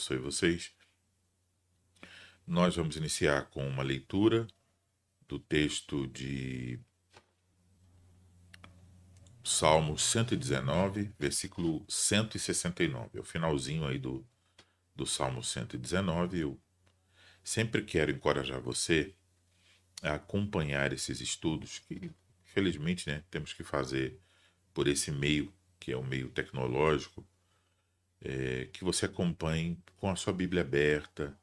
abençoe vocês. Nós vamos iniciar com uma leitura do texto de Salmo 119, versículo 169. É o finalzinho aí do Salmo 119. Eu sempre quero encorajar você a acompanhar esses estudos que, infelizmente, né, temos que fazer por esse meio, que é o meio tecnológico, que você acompanhe com a sua Bíblia aberta,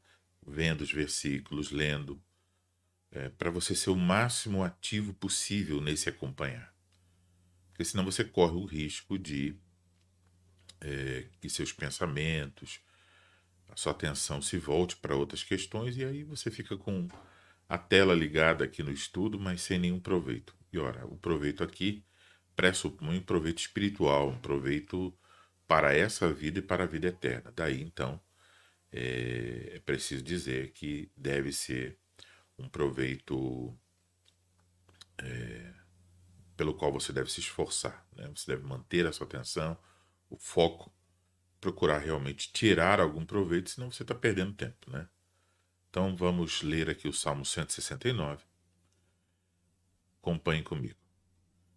vendo os versículos, lendo, para você ser o máximo ativo possível nesse acompanhar. Porque senão você corre o risco de que seus pensamentos, a sua atenção se volte para outras questões e aí você fica com a tela ligada aqui no estudo, mas sem nenhum proveito. E ora, o proveito aqui pressupõe um proveito espiritual, um proveito para essa vida e para a vida eterna. Daí, então, é preciso dizer que deve ser um proveito pelo qual você deve se esforçar, né? Você deve manter a sua atenção, o foco, procurar realmente tirar algum proveito, senão você está perdendo tempo, né? Então vamos ler aqui o Salmo 169. Acompanhe comigo.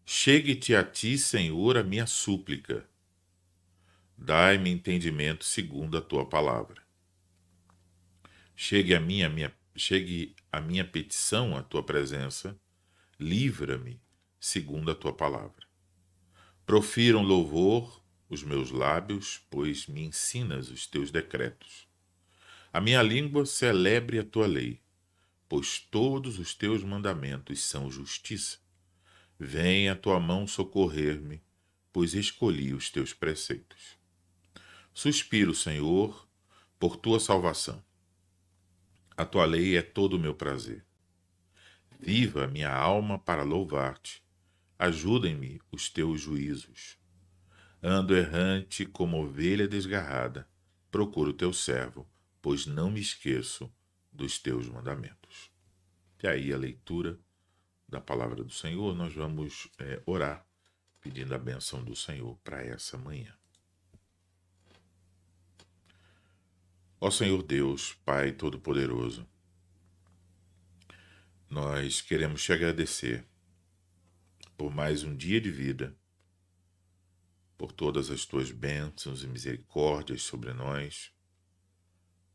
Chegue-te a ti, Senhor, a minha súplica. Dai-me entendimento segundo a tua palavra. Chegue a minha petição à tua presença. Livra-me segundo a tua palavra. Profiram louvor os meus lábios, pois me ensinas os teus decretos. A minha língua celebre a tua lei, pois todos os teus mandamentos são justiça. Venha a tua mão socorrer-me, pois escolhi os teus preceitos. Suspiro, Senhor, por tua salvação. A tua lei é todo o meu prazer. Viva a minha alma para louvar-te. Ajudem-me os teus juízos. Ando errante como ovelha desgarrada. Procuro teu servo, pois não me esqueço dos teus mandamentos. E aí a leitura da palavra do Senhor, nós vamos orar, pedindo a bênção do Senhor para essa manhã. Ó Senhor Deus, Pai Todo-Poderoso, nós queremos te agradecer por mais um dia de vida, por todas as tuas bênçãos e misericórdias sobre nós,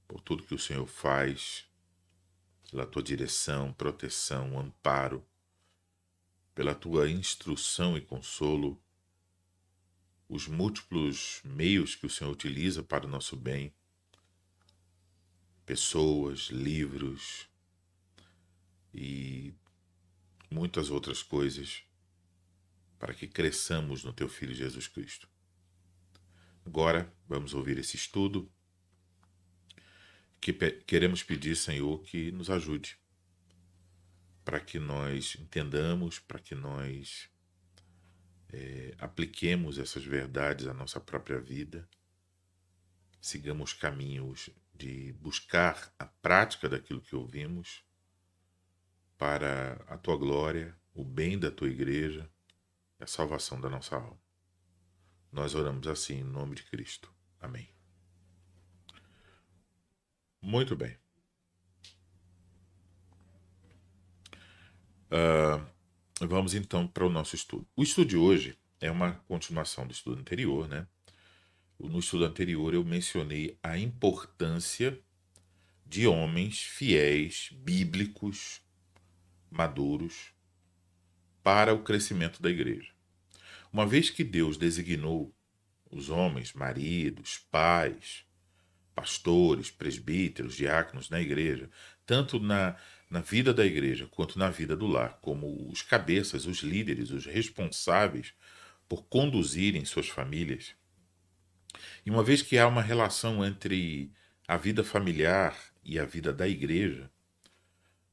por tudo que o Senhor faz, pela tua direção, proteção, amparo, pela tua instrução e consolo, os múltiplos meios que o Senhor utiliza para o nosso bem, pessoas, livros e muitas outras coisas para que cresçamos no teu Filho Jesus Cristo. Agora vamos ouvir esse estudo que queremos pedir, Senhor, que nos ajude para que nós entendamos, para que nós apliquemos essas verdades à nossa própria vida, sigamos caminhos de buscar a prática daquilo que ouvimos para a tua glória, o bem da tua igreja e a salvação da nossa alma. Nós oramos assim em nome de Cristo. Amém. Muito bem. Vamos então para o nosso estudo. O estudo de hoje é uma continuação do estudo anterior, né? No estudo anterior eu mencionei a importância de homens fiéis, bíblicos, maduros, para o crescimento da igreja. Uma vez que Deus designou os homens, maridos, pais, pastores, presbíteros, diáconos na igreja, tanto na vida da igreja quanto na vida do lar, como os cabeças, os líderes, os responsáveis por conduzirem suas famílias. E uma vez que há uma relação entre a vida familiar e a vida da igreja,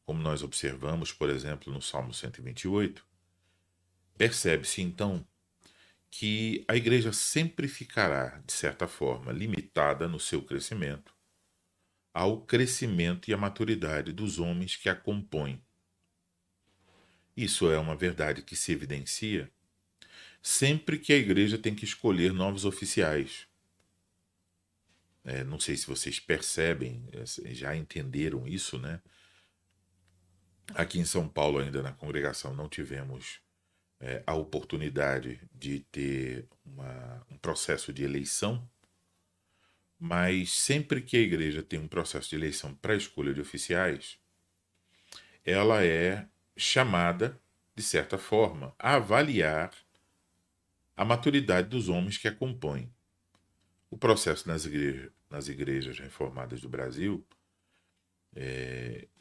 como nós observamos, por exemplo, no Salmo 128, percebe-se então que a igreja sempre ficará, de certa forma, limitada no seu crescimento ao crescimento e à maturidade dos homens que a compõem. Isso é uma verdade que se evidencia sempre que a igreja tem que escolher novos oficiais. Não sei se vocês percebem, já entenderam isso, né? Aqui em São Paulo, ainda na congregação, não tivemos a oportunidade de ter um processo de eleição, mas sempre que a igreja tem um processo de eleição para a escolha de oficiais, ela é chamada, de certa forma, a avaliar a maturidade dos homens que a compõem. O processo nas igrejas reformadas do Brasil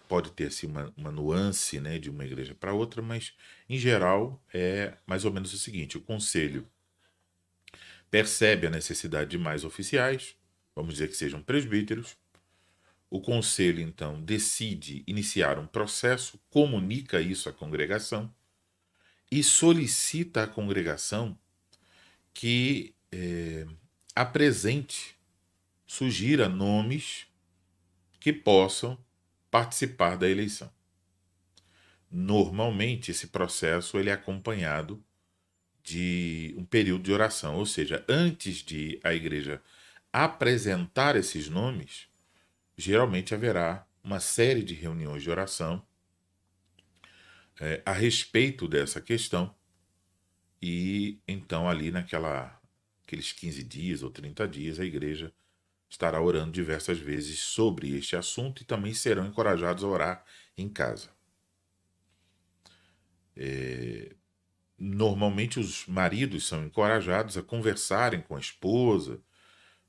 pode ter assim, uma nuance, né, de uma igreja para outra, mas em geral é mais ou menos o seguinte: o conselho percebe a necessidade de mais oficiais, vamos dizer que sejam presbíteros. O conselho então decide iniciar um processo, comunica isso à congregação e solicita à congregação que apresente, sugira nomes que possam participar da eleição. Normalmente, esse processo ele é acompanhado de um período de oração, ou seja, antes de a igreja apresentar esses nomes, geralmente haverá uma série de reuniões de oração a respeito dessa questão, e então ali aqueles 15 dias ou 30 dias a igreja estará orando diversas vezes sobre este assunto e também serão encorajados a orar em casa. Normalmente os maridos são encorajados a conversarem com a esposa,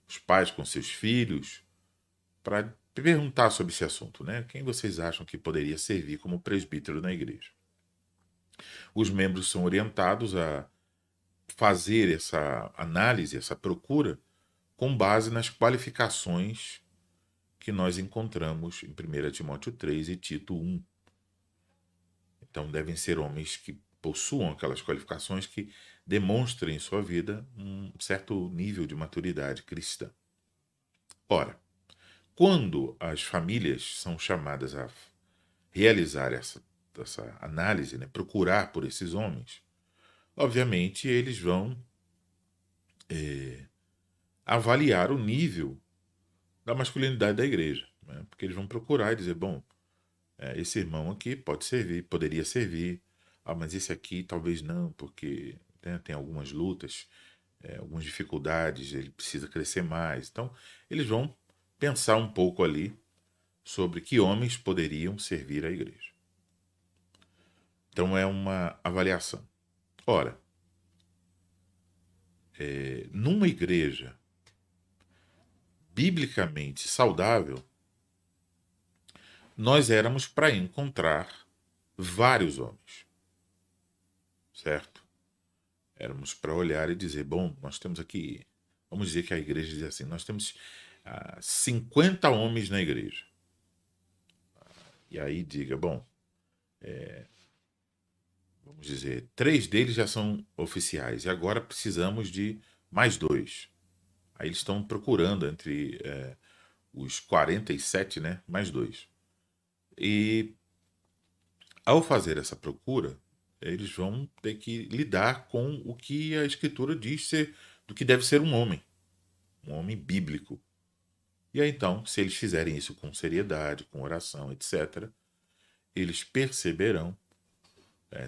os pais com seus filhos, para perguntar sobre esse assunto, né? Quem vocês acham que poderia servir como presbítero na igreja? Os membros são orientados a fazer essa análise, essa procura, com base nas qualificações que nós encontramos em 1 Timóteo 3 e Tito 1. Então devem ser homens que possuam aquelas qualificações que demonstrem em sua vida um certo nível de maturidade cristã. Ora, quando as famílias são chamadas a realizar essa análise, né, procurar por esses homens, obviamente eles vão avaliar o nível da masculinidade da igreja, né, porque eles vão procurar e dizer, bom, esse irmão aqui pode servir, poderia servir, mas esse aqui talvez não, porque tem algumas lutas, algumas dificuldades, ele precisa crescer mais. Então, eles vão pensar um pouco ali sobre que homens poderiam servir à igreja. Então, é uma avaliação. Ora, numa igreja biblicamente saudável, nós éramos para encontrar vários homens, certo? Éramos para olhar e dizer, bom, nós temos aqui, vamos dizer que a igreja diz assim, nós temos 50 homens na igreja. E aí diga, bom, vamos dizer, 3 deles já são oficiais, e agora precisamos de mais 2. Aí eles estão procurando entre os 47, né, mais 2. E ao fazer essa procura, eles vão ter que lidar com o que a Escritura diz ser do que deve ser um homem bíblico. E aí então, se eles fizerem isso com seriedade, com oração, etc., eles perceberão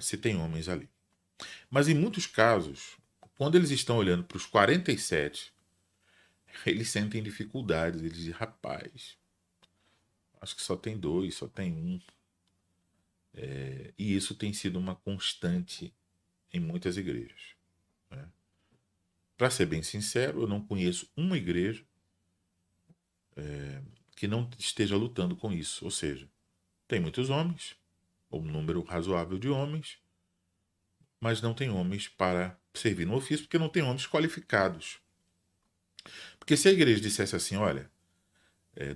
se tem homens ali. Mas em muitos casos, quando eles estão olhando para os 47, eles sentem dificuldades. Eles dizem, rapaz, acho que só tem 2, só tem 1. E isso tem sido uma constante em muitas igrejas. Né? Para ser bem sincero, eu não conheço uma igreja que não esteja lutando com isso. Ou seja, tem muitos homens, ou um número razoável de homens, mas não tem homens para servir no ofício, porque não tem homens qualificados. Porque se a igreja dissesse assim, olha,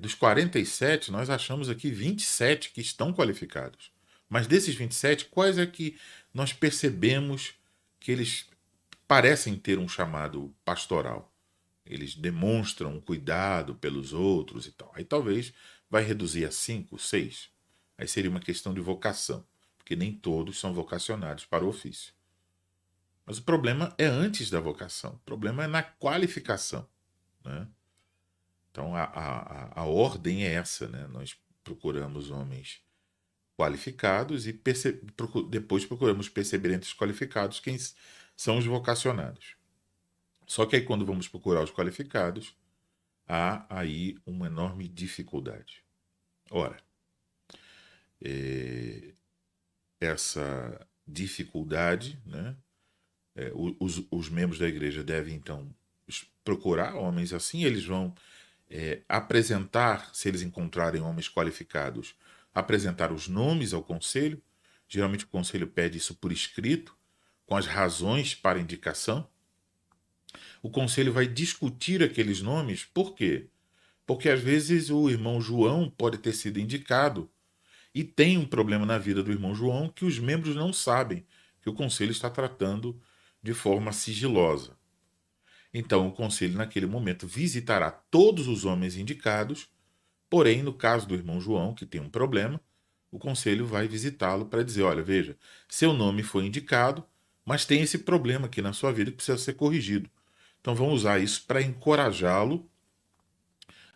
dos 47, nós achamos aqui 27 que estão qualificados. Mas desses 27, quais é que nós percebemos que eles parecem ter um chamado pastoral? Eles demonstram um cuidado pelos outros e tal. Aí talvez vai reduzir a 5, 6. Aí seria uma questão de vocação, porque nem todos são vocacionados para o ofício. Mas o problema é antes da vocação. O problema é na qualificação. Né? Então a ordem é essa, né? Nós procuramos homens qualificados e depois procuramos perceber entre os qualificados quem são os vocacionados. Só que aí quando vamos procurar os qualificados, há aí uma enorme dificuldade. Ora, essa dificuldade, né? Os membros da igreja devem então procurar homens assim, eles vão apresentar, se eles encontrarem homens qualificados, apresentar os nomes ao conselho. Geralmente o conselho pede isso por escrito, com as razões para indicação. O conselho vai discutir aqueles nomes, por quê? Porque às vezes o irmão João pode ter sido indicado e tem um problema na vida do irmão João que os membros não sabem, que o conselho está tratando de forma sigilosa. Então, o conselho, naquele momento, visitará todos os homens indicados, porém, no caso do irmão João, que tem um problema, o conselho vai visitá-lo para dizer: olha, veja, seu nome foi indicado, mas tem esse problema aqui na sua vida que precisa ser corrigido. Então, vamos usar isso para encorajá-lo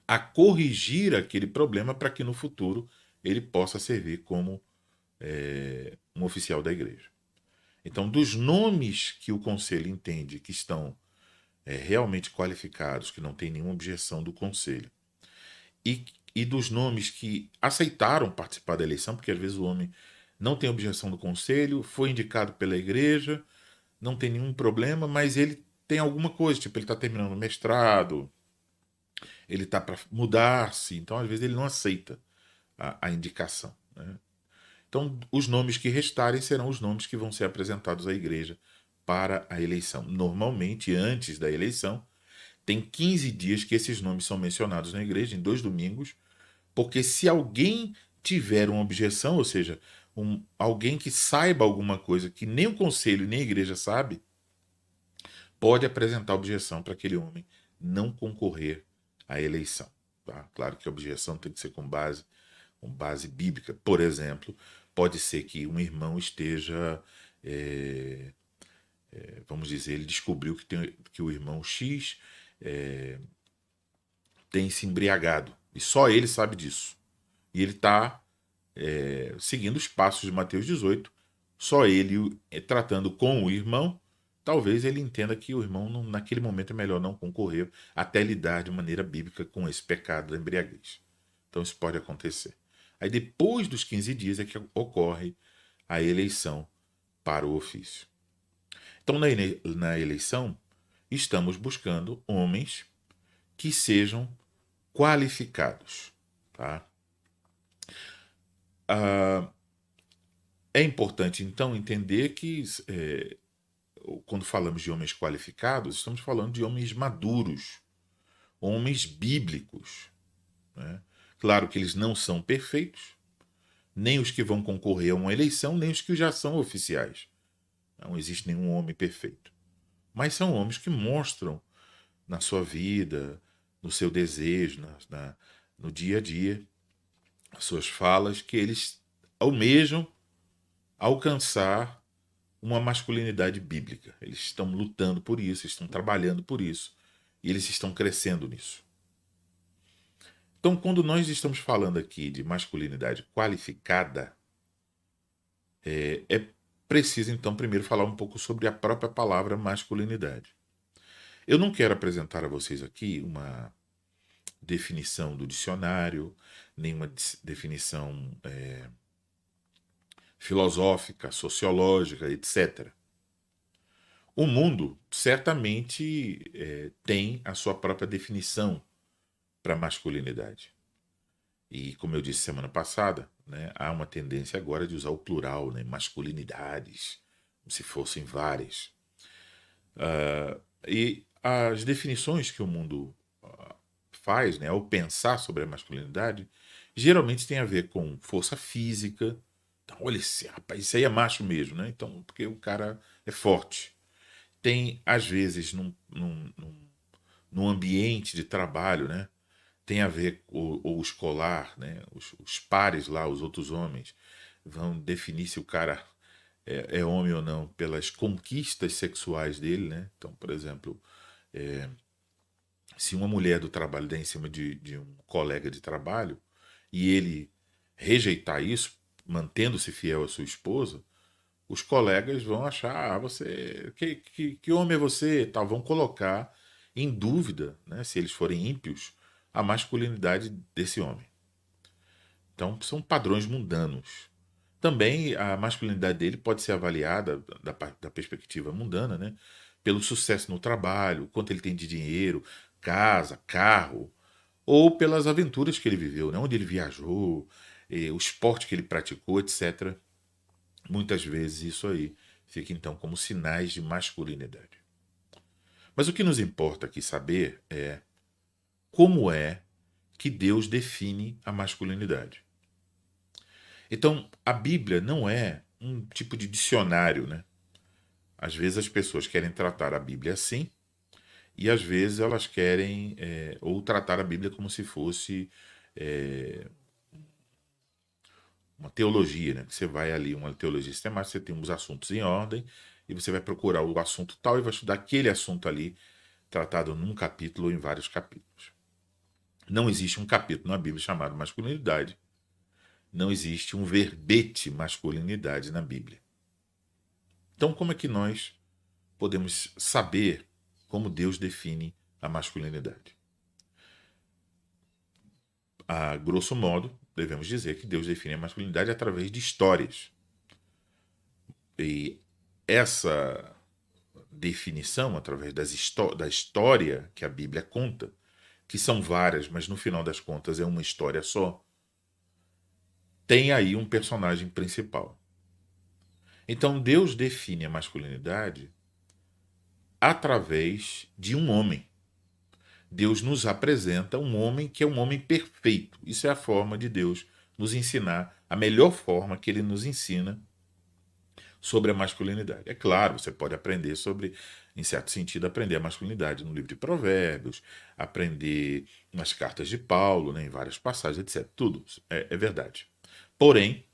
a corrigir aquele problema para que no futuro ele possa servir como um oficial da igreja. Então, dos nomes que o conselho entende que estão realmente qualificados, que não tem nenhuma objeção do conselho, e dos nomes que aceitaram participar da eleição, porque às vezes o homem não tem objeção do conselho, foi indicado pela igreja, não tem nenhum problema, mas ele tem alguma coisa, tipo, ele está terminando o mestrado, ele está para mudar-se, então às vezes ele não aceita a indicação, né? Então, os nomes que restarem serão os nomes que vão ser apresentados à igreja para a eleição. Normalmente, antes da eleição, tem 15 dias que esses nomes são mencionados na igreja, em 2 domingos, porque se alguém tiver uma objeção, ou seja, alguém que saiba alguma coisa que nem o conselho nem a igreja sabe, pode apresentar objeção para aquele homem não concorrer à eleição. Tá? Claro que a objeção tem que ser com base bíblica. Por exemplo, pode ser que um irmão esteja, vamos dizer, ele descobriu que o irmão X tem se embriagado. E só ele sabe disso. E ele está seguindo os passos de Mateus 18. Só ele tratando com o irmão, talvez ele entenda que o irmão, naquele momento, é melhor não concorrer até lidar de maneira bíblica com esse pecado da embriaguez. Então isso pode acontecer. Aí depois dos 15 dias é que ocorre a eleição para o ofício. Então na eleição estamos buscando homens que sejam qualificados. Tá? É importante então entender que quando falamos de homens qualificados, estamos falando de homens maduros, homens bíblicos, né? Claro que eles não são perfeitos, nem os que vão concorrer a uma eleição, nem os que já são oficiais. Não existe nenhum homem perfeito. Mas são homens que mostram na sua vida, no seu desejo, no dia a dia, as suas falas, que eles almejam alcançar uma masculinidade bíblica. Eles estão lutando por isso, estão trabalhando por isso, e eles estão crescendo nisso. Então, quando nós estamos falando aqui de masculinidade qualificada, é preciso, então, primeiro falar um pouco sobre a própria palavra masculinidade. Eu não quero apresentar a vocês aqui uma definição do dicionário, nenhuma definição filosófica, sociológica, etc. O mundo certamente tem a sua própria definição para masculinidade. E como eu disse semana passada, né, há uma tendência agora de usar o plural, né, masculinidades, como se fossem várias. E as definições que o mundo faz, né, ao pensar sobre a masculinidade, geralmente tem a ver com força física. Então, olha esse rapaz, isso aí é macho mesmo, né? Então, porque o cara é forte. Tem, às vezes, num ambiente de trabalho, né? Tem a ver com o escolar, né? Os pares lá, os outros homens, vão definir se o cara é homem ou não pelas conquistas sexuais dele, né? Então, por exemplo, Se uma mulher do trabalho der em cima de um colega de trabalho e ele rejeitar isso, mantendo-se fiel à sua esposa, os colegas vão achar, você, que homem é você, tal, vão colocar em dúvida, né, se eles forem ímpios, a masculinidade desse homem. Então, são padrões mundanos. Também a masculinidade dele pode ser avaliada da perspectiva mundana, né? Pelo sucesso no trabalho, quanto ele tem de dinheiro, casa, carro, ou pelas aventuras que ele viveu, né? Onde ele viajou, o esporte que ele praticou, etc. Muitas vezes isso aí fica então como sinais de masculinidade. Mas o que nos importa aqui saber é como é que Deus define a masculinidade. Então, a Bíblia não é um tipo de dicionário, né? Às vezes as pessoas querem tratar a Bíblia assim, e às vezes elas querem ou tratar a Bíblia como se fosse é, uma teologia, né? Que você vai ali, uma teologia sistemática, você tem os assuntos em ordem, e você vai procurar o assunto tal e vai estudar aquele assunto ali, tratado num capítulo ou em vários capítulos. Não existe um capítulo na Bíblia chamado masculinidade. Não existe um verbete masculinidade na Bíblia. Então, como é que nós podemos saber como Deus define a masculinidade? A grosso modo, devemos dizer que Deus define a masculinidade através de histórias. E essa definição, através da história que a Bíblia conta, que são várias, mas no final das contas é uma história só, tem aí um personagem principal. Então Deus define a masculinidade através de um homem. Deus nos apresenta um homem que é um homem perfeito. Isso é a forma de Deus nos ensinar, a melhor forma que ele nos ensina sobre a masculinidade. É claro, você pode aprender sobre, em certo sentido, aprender a masculinidade no livro de Provérbios, aprender nas cartas de Paulo, né, em várias passagens, etc. Tudo é verdade. Porém,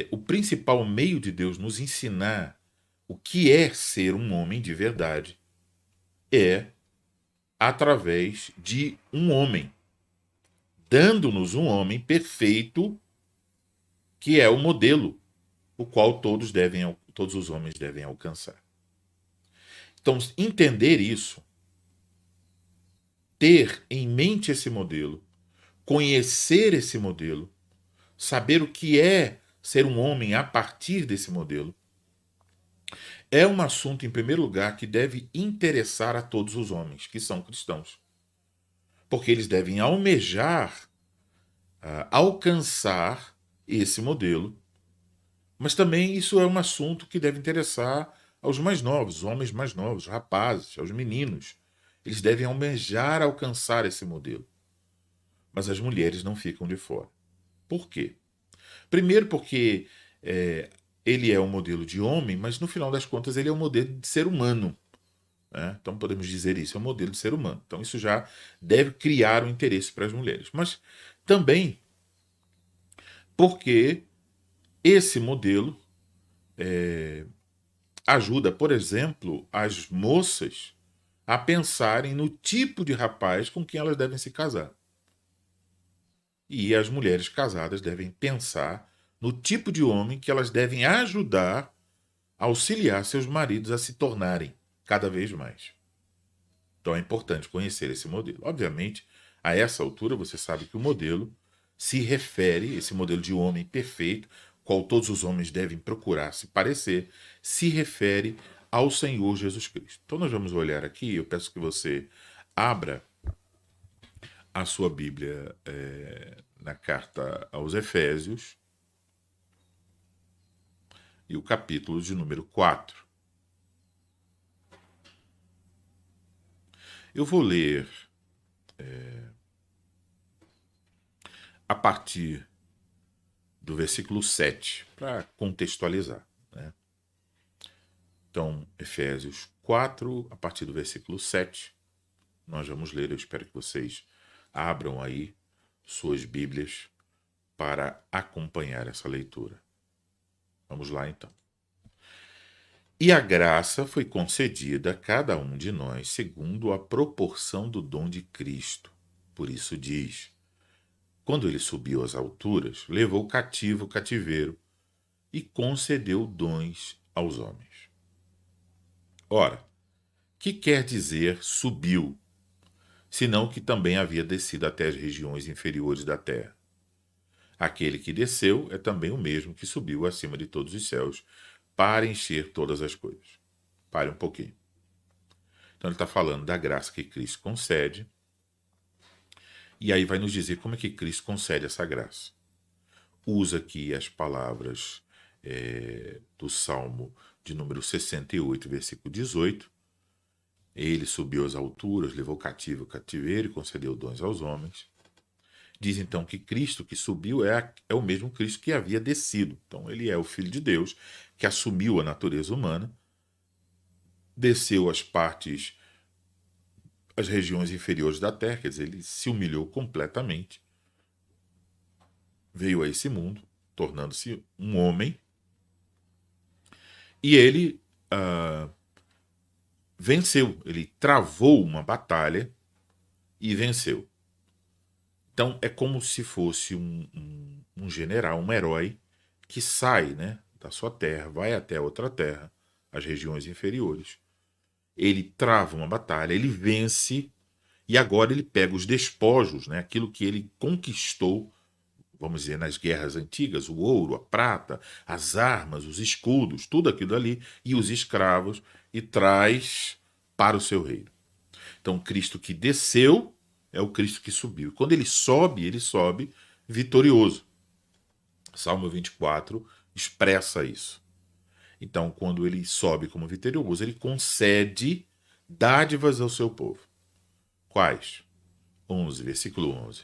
o principal meio de Deus nos ensinar o que é ser um homem de verdade é através de um homem, dando-nos um homem perfeito, que é o modelo, o qual todos os homens devem alcançar. Então, entender isso, ter em mente esse modelo, conhecer esse modelo, saber o que é ser um homem a partir desse modelo, é um assunto, em primeiro lugar, que deve interessar a todos os homens que são cristãos. Porque eles devem almejar, alcançar esse modelo, mas também isso é um assunto que deve interessar aos mais novos, os homens mais novos, os rapazes, aos meninos. Eles devem almejar alcançar esse modelo. Mas as mulheres não ficam de fora. Por quê? Primeiro porque ele é um modelo de homem, mas no final das contas ele é um modelo de ser humano. Né? Então podemos dizer isso, é um modelo de ser humano. Então isso já deve criar um interesse para as mulheres. Mas também porque esse modelo ajuda, por exemplo, as moças a pensarem no tipo de rapaz com quem elas devem se casar. E as mulheres casadas devem pensar no tipo de homem que elas devem ajudar a auxiliar seus maridos a se tornarem cada vez mais. Então é importante conhecer esse modelo. Obviamente, a essa altura você sabe que o modelo se refere, esse modelo de homem perfeito, qual todos os homens devem procurar se parecer, se refere ao Senhor Jesus Cristo. Então nós vamos olhar aqui, eu peço que você abra a sua Bíblia na carta aos Efésios, e o capítulo de número 4. Eu vou ler a partir do versículo 7, para contextualizar. Né? Então, Efésios 4, a partir do versículo 7, nós vamos ler. Eu espero que vocês abram aí suas Bíblias para acompanhar essa leitura. Vamos lá, então. E a graça foi concedida a cada um de nós segundo a proporção do dom de Cristo. Por isso diz: quando ele subiu às alturas, levou cativo o cativeiro e concedeu dons aos homens. Ora, que quer dizer subiu, senão que também havia descido até as regiões inferiores da terra? Aquele que desceu é também o mesmo que subiu acima de todos os céus para encher todas as coisas. Pare um pouquinho. Então ele está falando da graça que Cristo concede, e aí vai nos dizer como é que Cristo concede essa graça. Usa aqui as palavras do Salmo de número 68, versículo 18. Ele subiu às alturas, levou cativo o cativeiro e concedeu dons aos homens. Diz então que Cristo que subiu é o mesmo Cristo que havia descido. Então ele é o Filho de Deus que assumiu a natureza humana, desceu as regiões inferiores da terra, quer dizer, ele se humilhou completamente, veio a esse mundo, tornando-se um homem, e ele venceu, ele travou uma batalha e venceu. Então é como se fosse um general, um herói, que sai, né, da sua terra, vai até outra terra, as regiões inferiores. Ele trava uma batalha, ele vence, e agora ele pega os despojos, né, aquilo que ele conquistou, vamos dizer, nas guerras antigas, o ouro, a prata, as armas, os escudos, tudo aquilo ali, e os escravos, e traz para o seu reino. Então, Cristo que desceu é o Cristo que subiu. Quando ele sobe vitorioso. Salmo 24 expressa isso. Então, quando ele sobe como vitorioso, ele concede dádivas ao seu povo. Quais? 11, versículo 11.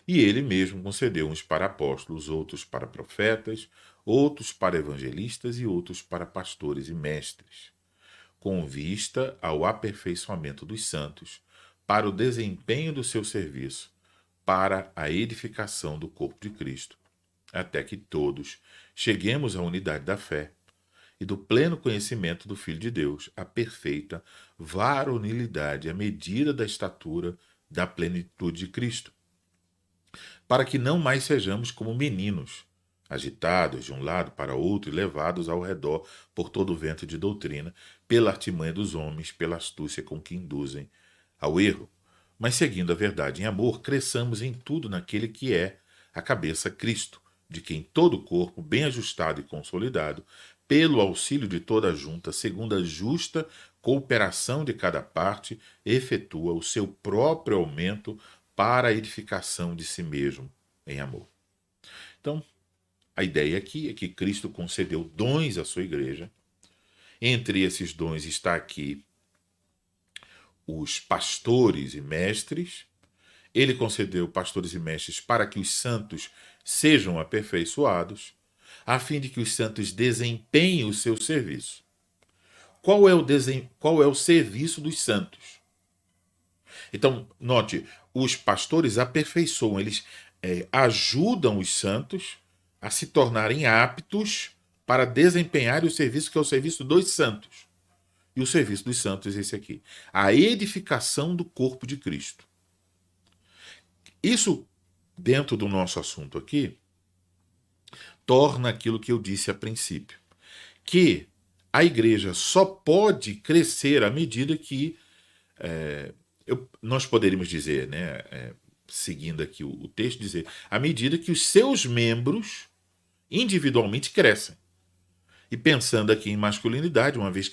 E ele mesmo concedeu uns para apóstolos, outros para profetas, outros para evangelistas e outros para pastores e mestres, com vista ao aperfeiçoamento dos santos, para o desempenho do seu serviço, para a edificação do corpo de Cristo, até que todos cheguemos à unidade da fé e do pleno conhecimento do Filho de Deus, à perfeita varonilidade, à medida da estatura da plenitude de Cristo, para que não mais sejamos como meninos, agitados de um lado para outro e levados ao redor por todo o vento de doutrina, pela artimanha dos homens, pela astúcia com que induzem ao erro, mas seguindo a verdade em amor, cresçamos em tudo naquele que é a cabeça Cristo, de quem todo o corpo, bem ajustado e consolidado, pelo auxílio de toda a junta, segundo a justa cooperação de cada parte, efetua o seu próprio aumento para a edificação de si mesmo em amor. Então, a ideia aqui é que Cristo concedeu dons à sua igreja. Entre esses dons está aqui os pastores e mestres. Ele concedeu pastores e mestres para que os santos sejam aperfeiçoados, a fim de que os santos desempenhem o seu serviço. Qual é o serviço dos santos? Então, note, os pastores aperfeiçoam, eles ajudam os santos a se tornarem aptos para desempenhar o serviço que é o serviço dos santos. E o serviço dos santos é esse aqui: a edificação do corpo de Cristo. Isso, dentro do nosso assunto aqui, torna aquilo que eu disse a princípio, que a igreja só pode crescer à medida que nós poderíamos dizer, né, seguindo aqui o texto, dizer, à medida que os seus membros individualmente crescem. E pensando aqui em masculinidade, uma vez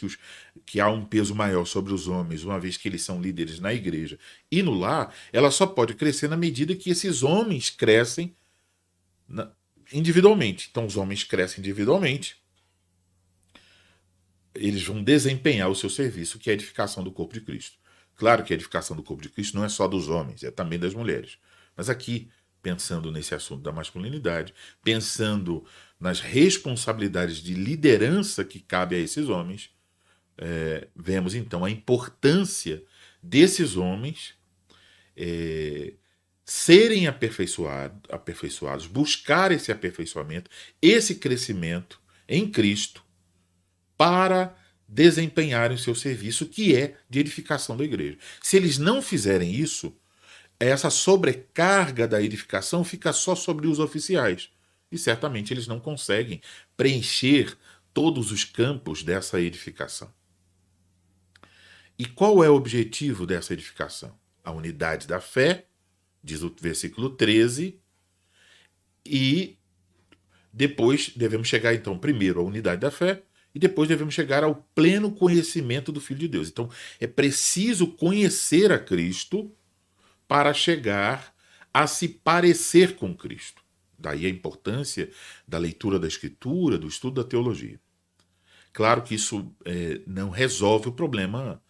que há um peso maior sobre os homens, uma vez que eles são líderes na igreja e no lar, ela só pode crescer na medida que esses homens crescem individualmente. Então, os homens crescem individualmente, eles vão desempenhar o seu serviço, que é a edificação do corpo de Cristo. Claro que a edificação do corpo de Cristo não é só dos homens, é também das mulheres. Mas aqui, pensando nesse assunto da masculinidade, pensando nas responsabilidades de liderança que cabe a esses homens, vemos então a importância desses homens serem aperfeiçoados, buscar esse aperfeiçoamento, esse crescimento em Cristo, para desempenharem o seu serviço, que é de edificação da igreja. Se eles não fizerem isso, essa sobrecarga da edificação fica só sobre os oficiais. E certamente eles não conseguem preencher todos os campos dessa edificação. E qual é o objetivo dessa edificação? A unidade da fé, diz o versículo 13, e depois devemos chegar, então, primeiro à unidade da fé, e depois devemos chegar ao pleno conhecimento do Filho de Deus. Então, é preciso conhecer a Cristo para chegar a se parecer com Cristo. Daí a importância da leitura da Escritura, do estudo da teologia. Claro que isso não resolve o problema,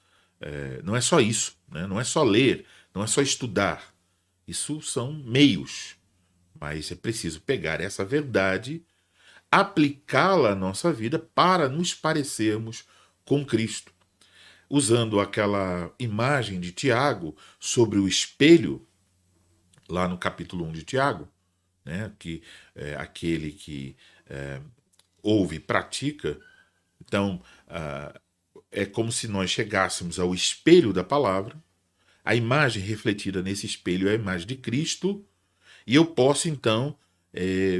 não é só isso, né? Não é só ler, não é só estudar. Isso são meios, mas é preciso pegar essa verdade, aplicá-la à nossa vida para nos parecermos com Cristo. Usando aquela imagem de Tiago sobre o espelho, lá no capítulo 1 de Tiago, né, que é aquele que ouve e pratica. Então, é como se nós chegássemos ao espelho da palavra, a imagem refletida nesse espelho é a imagem de Cristo, e eu posso, então,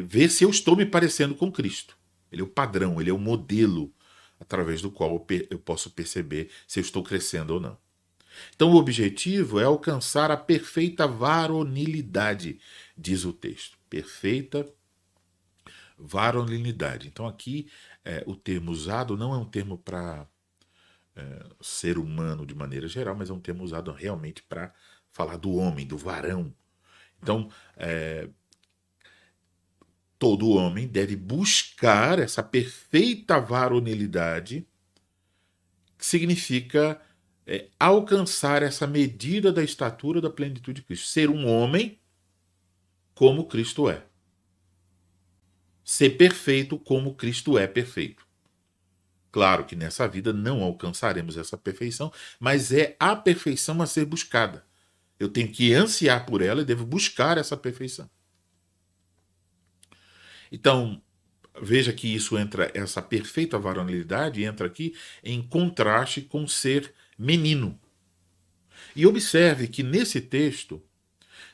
ver se eu estou me parecendo com Cristo. Ele é o padrão, ele é o modelo através do qual eu posso perceber se eu estou crescendo ou não. Então, o objetivo é alcançar a perfeita varonilidade, diz o texto. Perfeita varonilidade. Então, aqui, o termo usado não é um termo para ser humano de maneira geral, mas é um termo usado realmente para falar do homem, do varão. Então, todo homem deve buscar essa perfeita varonilidade, que significa alcançar essa medida da estatura da plenitude de Cristo. Ser um homem como Cristo é. Ser perfeito como Cristo é perfeito. Claro que nessa vida não alcançaremos essa perfeição, mas é a perfeição a ser buscada. Eu tenho que ansiar por ela e devo buscar essa perfeição. Então, veja que isso entra, essa perfeita varonilidade entra aqui em contraste com ser menino. E observe que nesse texto,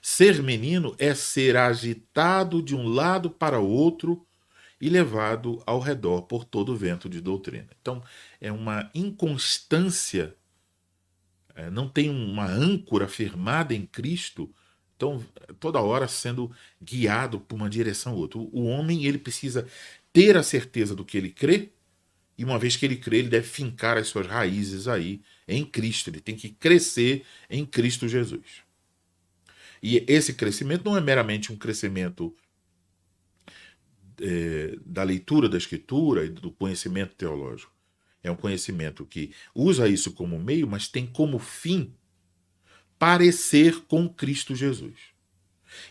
ser menino é ser agitado de um lado para o outro e levado ao redor por todo o vento de doutrina. Então, é uma inconstância, não tem uma âncora firmada em Cristo, então, toda hora sendo guiado por uma direção ou outra. O homem, ele precisa ter a certeza do que ele crê, e uma vez que ele crê, ele deve fincar as suas raízes aí em Cristo. Ele tem que crescer em Cristo Jesus. E esse crescimento não é meramente um crescimento da leitura da Escritura e do conhecimento teológico. É um conhecimento que usa isso como meio, mas tem como fim parecer com Cristo Jesus.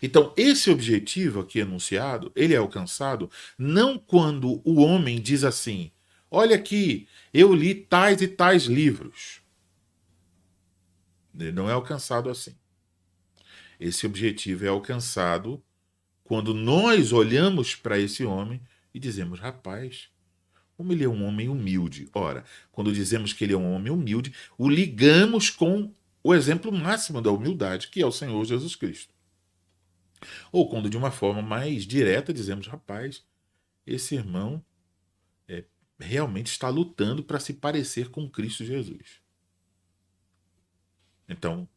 Então, esse objetivo aqui enunciado, ele é alcançado não quando o homem diz assim: olha aqui, eu li tais e tais livros. Ele não é alcançado assim. Esse objetivo é alcançado quando nós olhamos para esse homem e dizemos: rapaz, como ele é um homem humilde. Ora, quando dizemos que ele é um homem humilde, o ligamos com o exemplo máximo da humildade, que é o Senhor Jesus Cristo. Ou quando, de uma forma mais direta, dizemos: rapaz, esse irmão realmente está lutando para se parecer com Cristo Jesus. Então,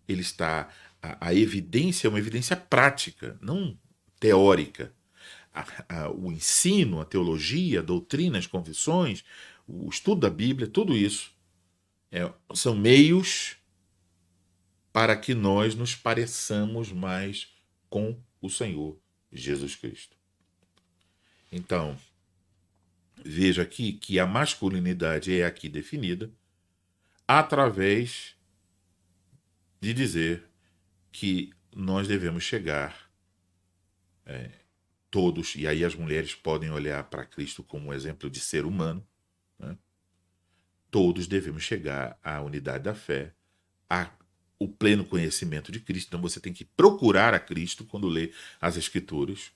ele está. A evidência é uma evidência prática, não teórica. O ensino, a teologia, a doutrina, as confissões, o estudo da Bíblia, tudo isso são meios para que nós nos pareçamos mais com o Senhor Jesus Cristo. Então, veja aqui que a masculinidade é aqui definida através de dizer que nós devemos chegar todos, e aí as mulheres podem olhar para Cristo como um exemplo de ser humano, né? Todos devemos chegar à unidade da fé, ao pleno conhecimento de Cristo. Então você tem que procurar a Cristo quando lê as Escrituras,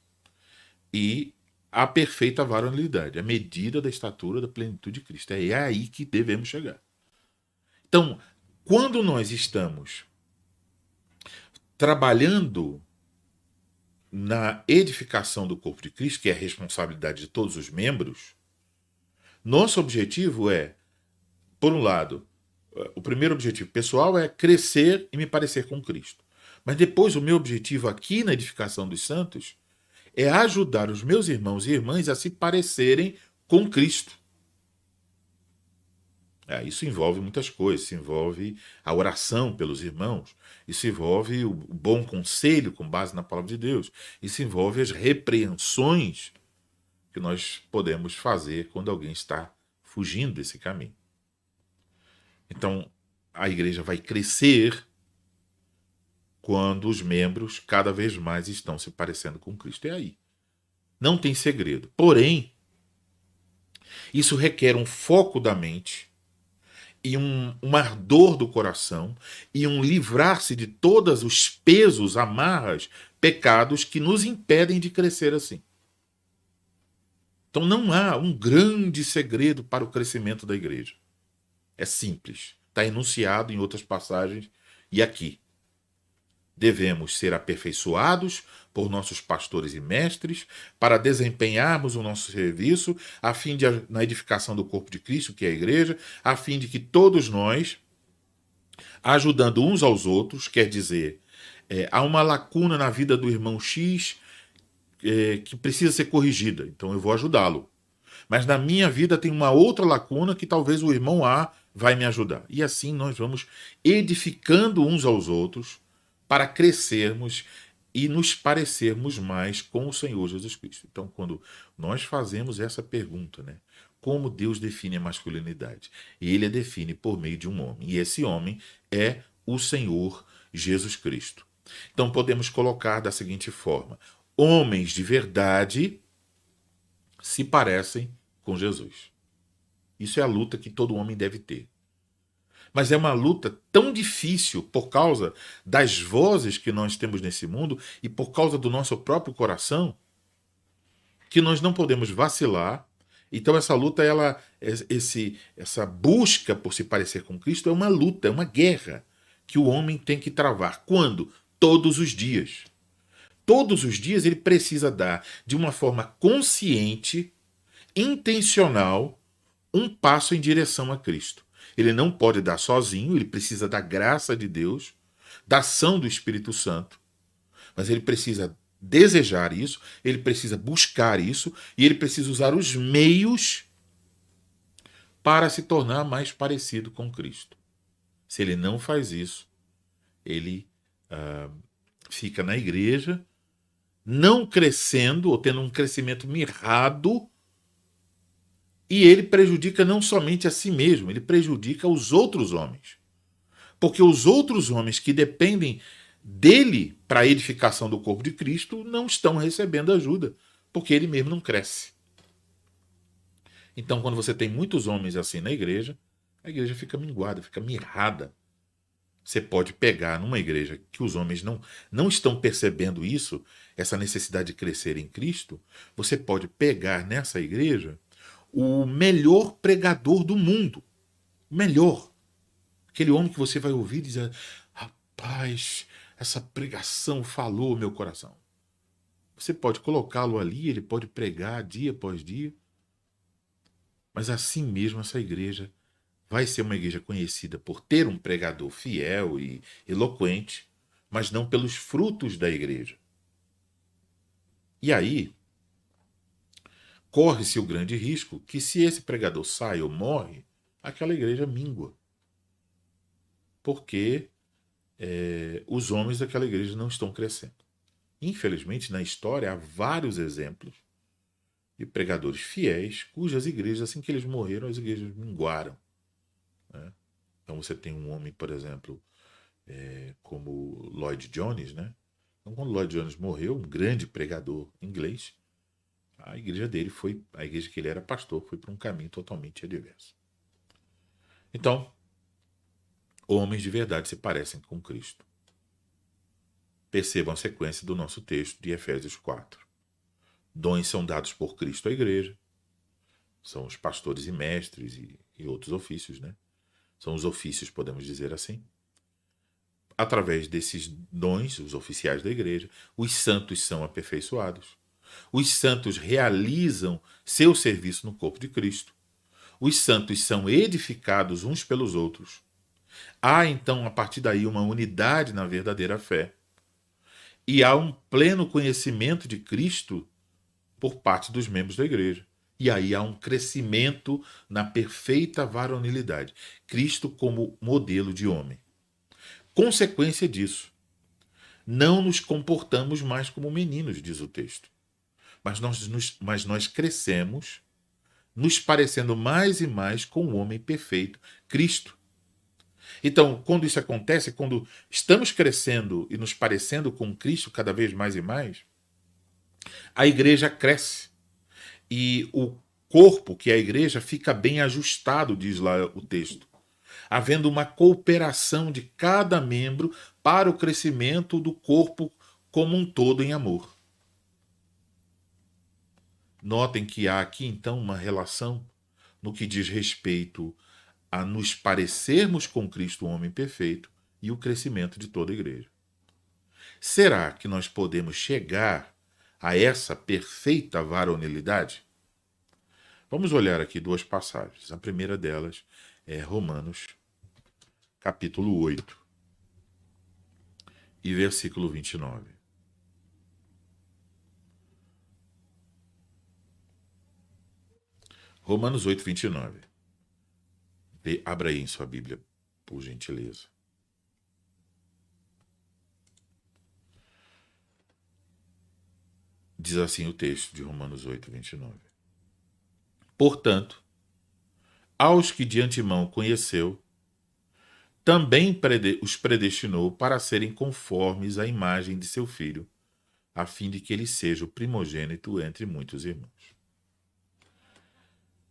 e a perfeita varonilidade, a medida da estatura da plenitude de Cristo. É aí que devemos chegar. Então, quando nós estamos trabalhando na edificação do corpo de Cristo, que é a responsabilidade de todos os membros, nosso objetivo é, por um lado, o primeiro objetivo pessoal é crescer e me parecer com Cristo. Mas depois o meu objetivo aqui na edificação dos santos é ajudar os meus irmãos e irmãs a se parecerem com Cristo. Isso envolve muitas coisas, isso envolve a oração pelos irmãos, isso envolve o bom conselho com base na palavra de Deus, isso envolve as repreensões que nós podemos fazer quando alguém está fugindo desse caminho. Então, a igreja vai crescer quando os membros cada vez mais estão se parecendo com Cristo. É aí. Não tem segredo. Porém, isso requer um foco da mente e um ardor do coração e um livrar-se de todos os pesos, amarras, pecados que nos impedem de crescer assim. Então não há um grande segredo para o crescimento da igreja. É simples. Está enunciado em outras passagens e aqui. Devemos ser aperfeiçoados por nossos pastores e mestres para desempenharmos o nosso serviço a fim de, na edificação do corpo de Cristo, que é a igreja, a fim de que todos nós, ajudando uns aos outros, quer dizer, há uma lacuna na vida do irmão X que precisa ser corrigida, então eu vou ajudá-lo. Mas na minha vida tem uma outra lacuna que talvez o irmão A vai me ajudar. E assim nós vamos edificando uns aos outros para crescermos e nos parecermos mais com o Senhor Jesus Cristo. Então, quando nós fazemos essa pergunta, né, como Deus define a masculinidade? Ele a define por meio de um homem. E esse homem é o Senhor Jesus Cristo. Então, podemos colocar da seguinte forma: homens de verdade se parecem com Jesus. Isso é a luta que todo homem deve ter. Mas é uma luta tão difícil por causa das vozes que nós temos nesse mundo e por causa do nosso próprio coração, que nós não podemos vacilar. Então essa luta, essa busca por se parecer com Cristo é uma luta, é uma guerra que o homem tem que travar. Quando? Todos os dias. Todos os dias ele precisa dar, de uma forma consciente, intencional, um passo em direção a Cristo. Ele não pode dar sozinho, ele precisa da graça de Deus, da ação do Espírito Santo, mas ele precisa desejar isso, ele precisa buscar isso e ele precisa usar os meios para se tornar mais parecido com Cristo. Se ele não faz isso, ele fica na igreja, não crescendo ou tendo um crescimento mirrado, e ele prejudica não somente a si mesmo, ele prejudica os outros homens. Porque os outros homens que dependem dele para a edificação do corpo de Cristo não estão recebendo ajuda, porque ele mesmo não cresce. Então, quando você tem muitos homens assim na igreja, a igreja fica minguada, fica mirrada. Você pode pegar numa igreja que os homens não estão percebendo isso, essa necessidade de crescer em Cristo, você pode pegar nessa igreja o melhor pregador do mundo. O melhor. Aquele homem que você vai ouvir e dizer: rapaz, essa pregação falou meu coração. Você pode colocá-lo ali, ele pode pregar dia após dia. Mas assim mesmo essa igreja vai ser uma igreja conhecida por ter um pregador fiel e eloquente, mas não pelos frutos da igreja. E aí, corre-se o grande risco que, se esse pregador sai ou morre, aquela igreja míngua. Porque os homens daquela igreja não estão crescendo. Infelizmente, na história, há vários exemplos de pregadores fiéis cujas igrejas, assim que eles morreram, as igrejas minguaram. Né? Então você tem um homem, por exemplo, como Lloyd Jones, né? Então, quando Lloyd Jones morreu, um grande pregador inglês, a igreja dele foi, a igreja que ele era pastor, foi para um caminho totalmente adverso. Então, homens de verdade se parecem com Cristo. Percebam a sequência do nosso texto de Efésios 4. Dons são dados por Cristo à igreja. São os pastores e mestres e outros ofícios, né? São os ofícios, podemos dizer assim. Através desses dons, os oficiais da igreja, os santos são aperfeiçoados. Os santos realizam seu serviço no corpo de Cristo. Os santos são edificados uns pelos outros. Há, então, a partir daí, uma unidade na verdadeira fé. E há um pleno conhecimento de Cristo por parte dos membros da igreja. E aí há um crescimento na perfeita varonilidade. Cristo como modelo de homem. Consequência disso, não nos comportamos mais como meninos, diz o texto. Mas nós crescemos, nos parecendo mais e mais com o homem perfeito, Cristo. Então, quando isso acontece, quando estamos crescendo e nos parecendo com Cristo cada vez mais e mais, a igreja cresce. E o corpo, que é a igreja, fica bem ajustado, diz lá o texto, havendo uma cooperação de cada membro para o crescimento do corpo como um todo em amor. Notem que há aqui, então, uma relação no que diz respeito a nos parecermos com Cristo, o homem perfeito, e o crescimento de toda a igreja. Será que nós podemos chegar a essa perfeita varonilidade? Vamos olhar aqui duas passagens. A primeira delas é Romanos, capítulo 8 e versículo 29. Romanos 8, 29. Abra aí em sua Bíblia, por gentileza. Diz assim o texto de Romanos 8, 29. Portanto, aos que de antemão conheceu, também os predestinou para serem conformes à imagem de seu filho, a fim de que ele seja o primogênito entre muitos irmãos.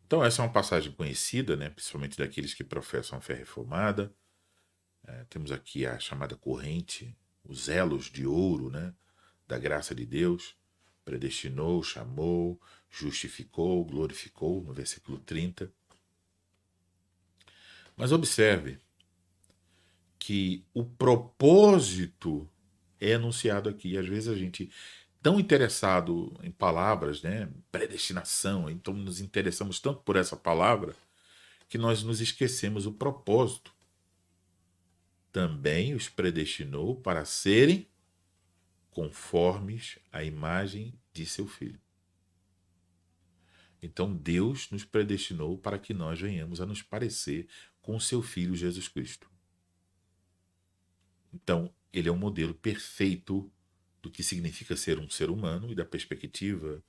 Então, essa é uma passagem conhecida, né, principalmente daqueles que professam a fé reformada. Temos aqui a chamada corrente, os elos de ouro, né, da graça de Deus. Predestinou, chamou, justificou, glorificou, no versículo 30. Mas observe que o propósito é anunciado aqui. Às vezes a gente, tão interessado em palavras, né, predestinação, então nos interessamos tanto por essa palavra, que nós nos esquecemos o propósito. Também os predestinou para serem conformes à imagem de seu filho. Então Deus nos predestinou para que nós venhamos a nos parecer com o seu filho Jesus Cristo. Então, ele é um modelo perfeito do que significa ser um ser humano, e da perspectiva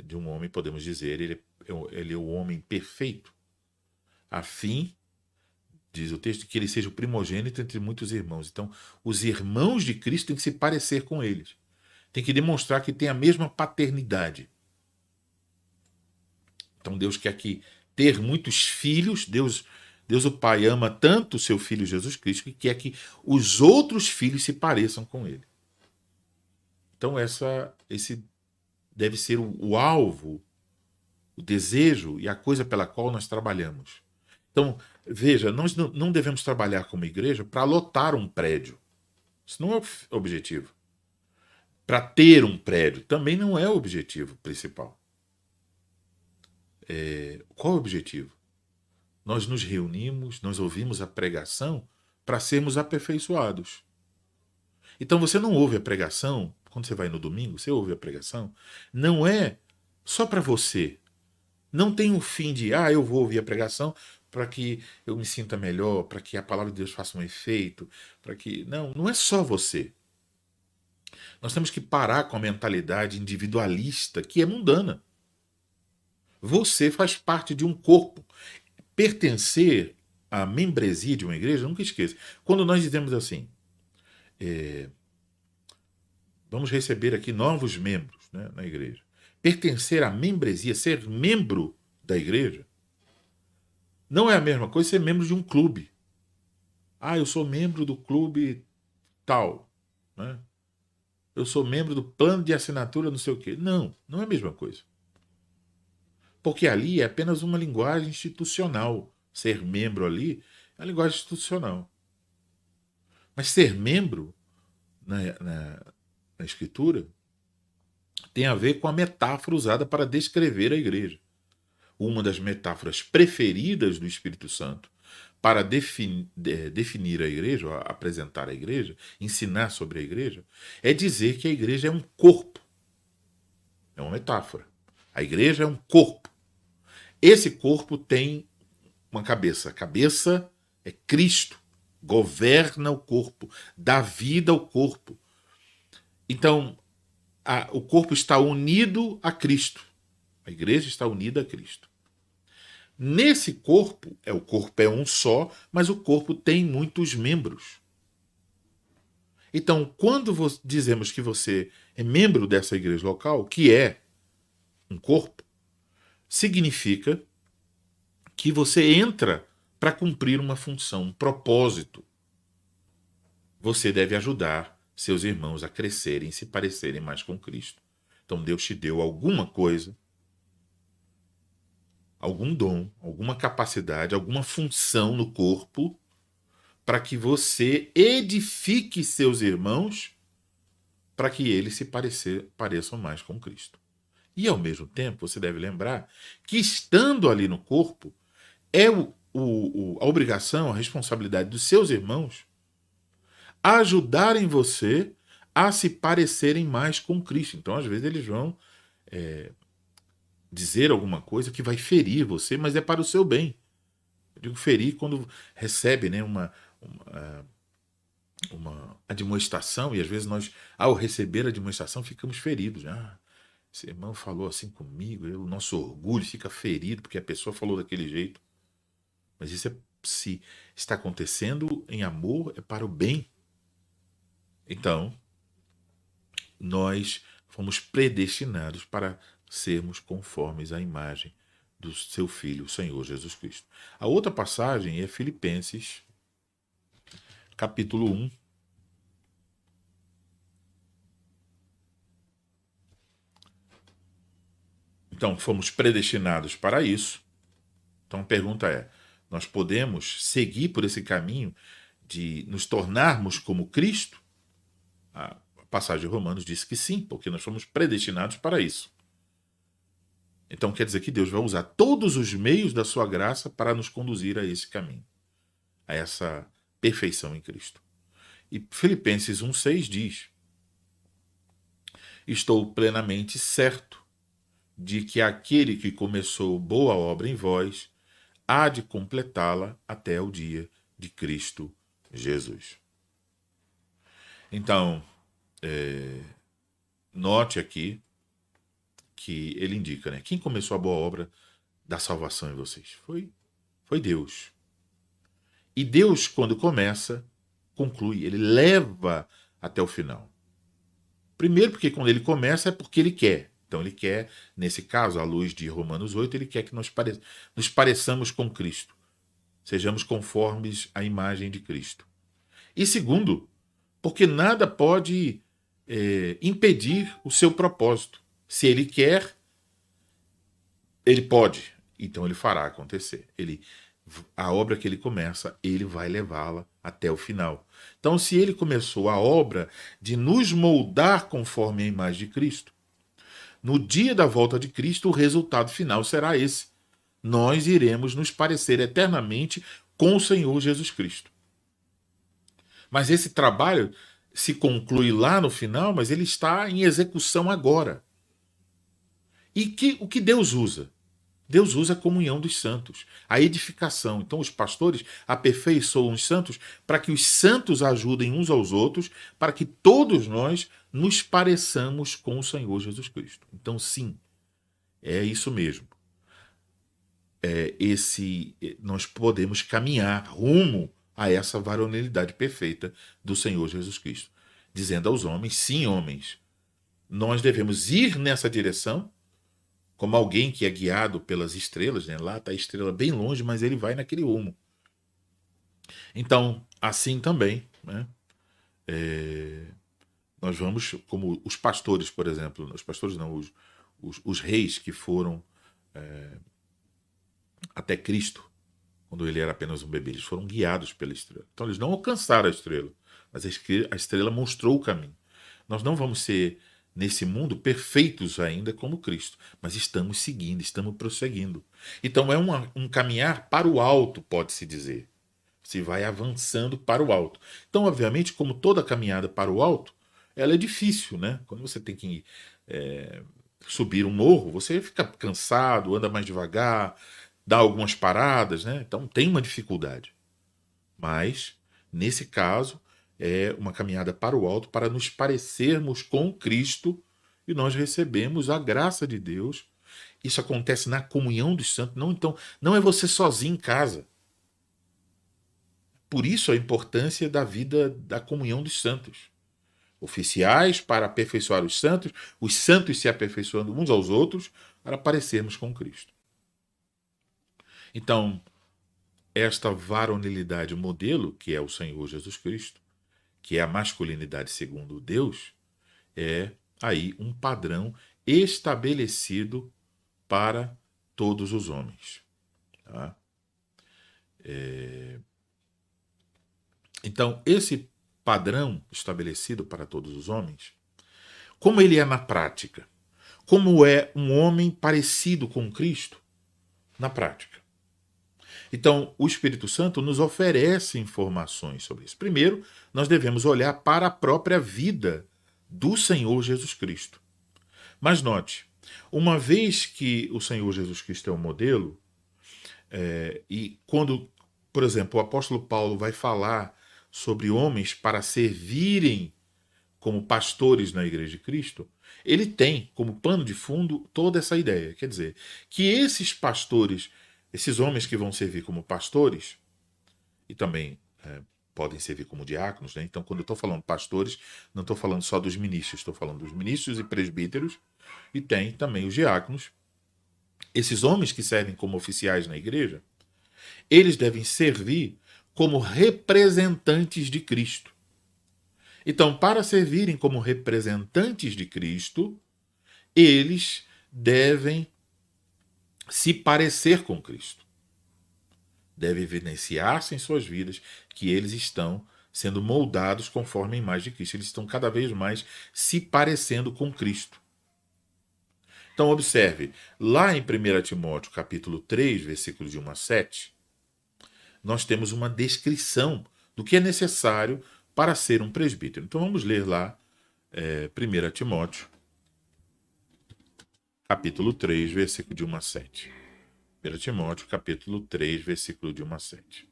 de um homem, podemos dizer, ele é o homem perfeito, a fim, diz o texto, que ele seja o primogênito entre muitos irmãos. Então, os irmãos de Cristo têm que se parecer com eles. Tem que demonstrar que tem a mesma paternidade. Então, Deus quer ter muitos filhos. Deus o Pai ama tanto o seu Filho Jesus Cristo que quer que os outros filhos se pareçam com ele. Então, esse deve ser o alvo, o desejo e a coisa pela qual nós trabalhamos. Então, veja, nós não devemos trabalhar como igreja para lotar um prédio. Isso não é o objetivo. Para ter um prédio também não é o objetivo principal. Qual é o objetivo? Nós nos reunimos, nós ouvimos a pregação para sermos aperfeiçoados. Então você não ouve a pregação, quando você vai no domingo, você ouve a pregação, não é só para você. Não tem um fim de, eu vou ouvir a pregação para que eu me sinta melhor, para que a palavra de Deus faça um efeito, para que... Não é só você. Nós temos que parar com a mentalidade individualista que é mundana. Você faz parte de um corpo. Pertencer à membresia de uma igreja, nunca esqueça. Quando nós dizemos assim, vamos receber aqui novos membros, né, na igreja. Pertencer à membresia, ser membro da igreja, não é a mesma coisa ser membro de um clube. Eu sou membro do clube tal, né? eu sou membro do plano de assinatura, não sei o quê. Não, não é a mesma coisa. Porque ali é apenas uma linguagem institucional. Ser membro ali é uma linguagem institucional. Mas ser membro na Escritura tem a ver com a metáfora usada para descrever a igreja. Uma das metáforas preferidas do Espírito Santo para definir a igreja, ou apresentar a igreja, ensinar sobre a igreja, é dizer que a igreja é um corpo. É uma metáfora. A igreja é um corpo. Esse corpo tem uma cabeça. A cabeça é Cristo. Governa o corpo. Dá vida ao corpo. Então, o corpo está unido a Cristo. A igreja está unida a Cristo. Nesse corpo, o corpo é um só, mas o corpo tem muitos membros. Então, quando dizemos que você é membro dessa igreja local, que é um corpo, significa que você entra para cumprir uma função, um propósito. Você deve ajudar seus irmãos a crescerem e se parecerem mais com Cristo. Então Deus te deu alguma coisa, algum dom, alguma capacidade, alguma função no corpo para que você edifique seus irmãos para que eles se pareçam mais com Cristo. E ao mesmo tempo você deve lembrar que estando ali no corpo é a obrigação, a responsabilidade dos seus irmãos ajudarem você a se parecerem mais com Cristo. Então, às vezes, eles vão dizer alguma coisa que vai ferir você, mas é para o seu bem. Eu digo ferir quando recebe, né, uma admoestação, e às vezes nós, ao receber a admoestação, ficamos feridos. Esse irmão falou assim comigo, o nosso orgulho fica ferido porque a pessoa falou daquele jeito. Mas isso se está acontecendo em amor, é para o bem. Então, nós fomos predestinados para sermos conformes à imagem do seu Filho, o Senhor Jesus Cristo. A outra passagem é Filipenses, capítulo 1. Então, fomos predestinados para isso. Então, a pergunta é, nós podemos seguir por esse caminho de nos tornarmos como Cristo? A passagem de Romanos diz que sim, porque nós fomos predestinados para isso. Então quer dizer que Deus vai usar todos os meios da sua graça para nos conduzir a esse caminho, a essa perfeição em Cristo. E Filipenses 1,6 diz: estou plenamente certo de que aquele que começou boa obra em vós há de completá-la até o dia de Cristo Jesus. Então, note aqui que ele indica, né? Quem começou a boa obra da salvação em vocês? Foi Deus. E Deus, quando começa, conclui, ele leva até o final. Primeiro, porque quando ele começa é porque ele quer. Então ele quer, nesse caso, à luz de Romanos 8, ele quer que nos pareçamos com Cristo. Sejamos conformes à imagem de Cristo. E segundo, porque nada pode impedir o seu propósito. Se ele quer, ele pode. Então ele fará acontecer. A obra que ele começa, ele vai levá-la até o final. Então, se ele começou a obra de nos moldar conforme a imagem de Cristo, no dia da volta de Cristo, o resultado final será esse. Nós iremos nos parecer eternamente com o Senhor Jesus Cristo. Mas esse trabalho se conclui lá no final, mas ele está em execução agora. E o que Deus usa? Deus usa a comunhão dos santos, a edificação. Então os pastores aperfeiçoam os santos para que os santos ajudem uns aos outros, para que todos nós nos pareçamos com o Senhor Jesus Cristo. Então sim, é isso mesmo. Nós podemos caminhar rumo a essa varonilidade perfeita do Senhor Jesus Cristo, dizendo aos homens, sim, homens, nós devemos ir nessa direção, como alguém que é guiado pelas estrelas, né? Lá está a estrela bem longe, mas ele vai naquele rumo. Então, assim também, né? Nós vamos, como os pastores, por exemplo, os pastores não, os reis que foram até Cristo, quando ele era apenas um bebê, eles foram guiados pela estrela. Então eles não alcançaram a estrela, mas a estrela mostrou o caminho. Nós não vamos ser, nesse mundo, perfeitos ainda como Cristo, mas estamos seguindo, estamos prosseguindo. Então é um caminhar para o alto, pode-se dizer. Se vai avançando para o alto. Então, obviamente, como toda caminhada para o alto, ela é difícil, né? Quando você tem que subir um morro, você fica cansado, anda mais devagar, dá algumas paradas, né? Então tem uma dificuldade. Mas, nesse caso, é uma caminhada para o alto para nos parecermos com Cristo e nós recebemos a graça de Deus. Isso acontece na comunhão dos santos. Não, então, não é você sozinho em casa. Por isso a importância da vida da comunhão dos santos. Oficiais para aperfeiçoar os santos se aperfeiçoando uns aos outros para parecermos com Cristo. Então, esta varonilidade modelo, que é o Senhor Jesus Cristo, que é a masculinidade segundo Deus, é aí um padrão estabelecido para todos os homens. Tá? Então, esse padrão estabelecido para todos os homens, como ele é na prática? Como é um homem parecido com Cristo na prática? Então, o Espírito Santo nos oferece informações sobre isso. Primeiro, nós devemos olhar para a própria vida do Senhor Jesus Cristo. Mas note, uma vez que o Senhor Jesus Cristo é o modelo, e quando, por exemplo, o apóstolo Paulo vai falar sobre homens para servirem como pastores na Igreja de Cristo, ele tem como pano de fundo toda essa ideia. Quer dizer, que esses pastores, esses homens que vão servir como pastores, e também podem servir como diáconos, né? Então, quando eu estou falando pastores, não estou falando só dos ministros, estou falando dos ministros e presbíteros, e tem também os diáconos. Esses homens que servem como oficiais na igreja, eles devem servir como representantes de Cristo. Então, para servirem como representantes de Cristo, eles devem se parecer com Cristo. Devem evidenciar-se em suas vidas que eles estão sendo moldados conforme a imagem de Cristo. Eles estão cada vez mais se parecendo com Cristo. Então, observe, lá em 1 Timóteo, capítulo 3, versículos de 1 a 7, nós temos uma descrição do que é necessário para ser um presbítero. Então, vamos ler lá 1 Timóteo, capítulo 3, versículo de 1 a 7. 1 Timóteo, capítulo 3, versículo de 1 a 7.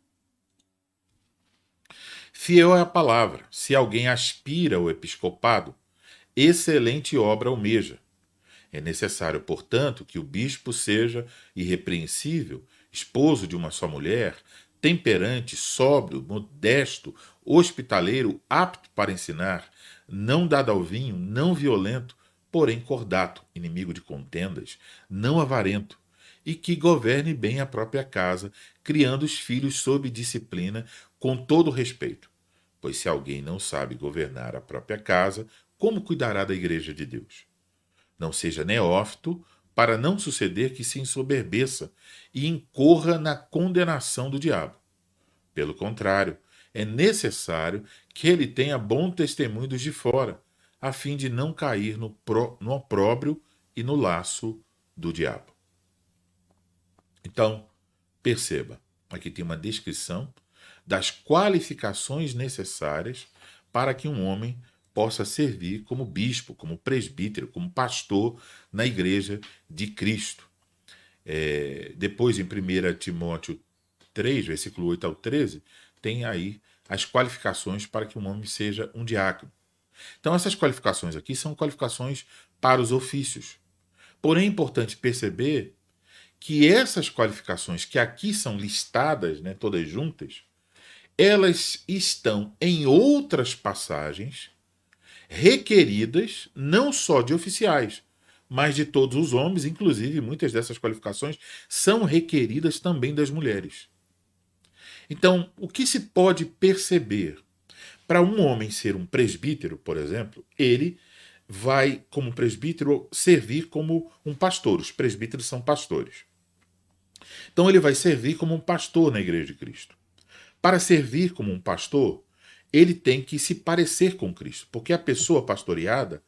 Fiel é a palavra. Se alguém aspira ao episcopado, excelente obra almeja. É necessário, portanto, que o bispo seja irrepreensível, esposo de uma só mulher, temperante, sóbrio, modesto, hospitaleiro, apto para ensinar, não dado ao vinho, não violento, porém cordato, inimigo de contendas, não avarento, e que governe bem a própria casa, criando os filhos sob disciplina, com todo respeito. Pois se alguém não sabe governar a própria casa, como cuidará da igreja de Deus? Não seja neófito, para não suceder que se ensoberbeça e incorra na condenação do diabo. Pelo contrário, é necessário que ele tenha bom testemunho dos de fora, a fim de não cair no opróbrio e no laço do diabo. Então, perceba, aqui tem uma descrição das qualificações necessárias para que um homem possa servir como bispo, como presbítero, como pastor na igreja de Cristo. Depois, em 1 Timóteo 3, versículo 8 ao 13, tem aí as qualificações para que um homem seja um diácono. Então, essas qualificações aqui são qualificações para os ofícios. Porém, é importante perceber que essas qualificações que aqui são listadas, né, todas juntas, elas estão em outras passagens requeridas não só de oficiais, mas de todos os homens, inclusive muitas dessas qualificações são requeridas também das mulheres. Então, o que se pode perceber? Para um homem ser um presbítero, por exemplo, ele vai, como presbítero, servir como um pastor. Os presbíteros são pastores. Então ele vai servir como um pastor na Igreja de Cristo. Para servir como um pastor, ele tem que se parecer com Cristo, porque a pessoa pastoreada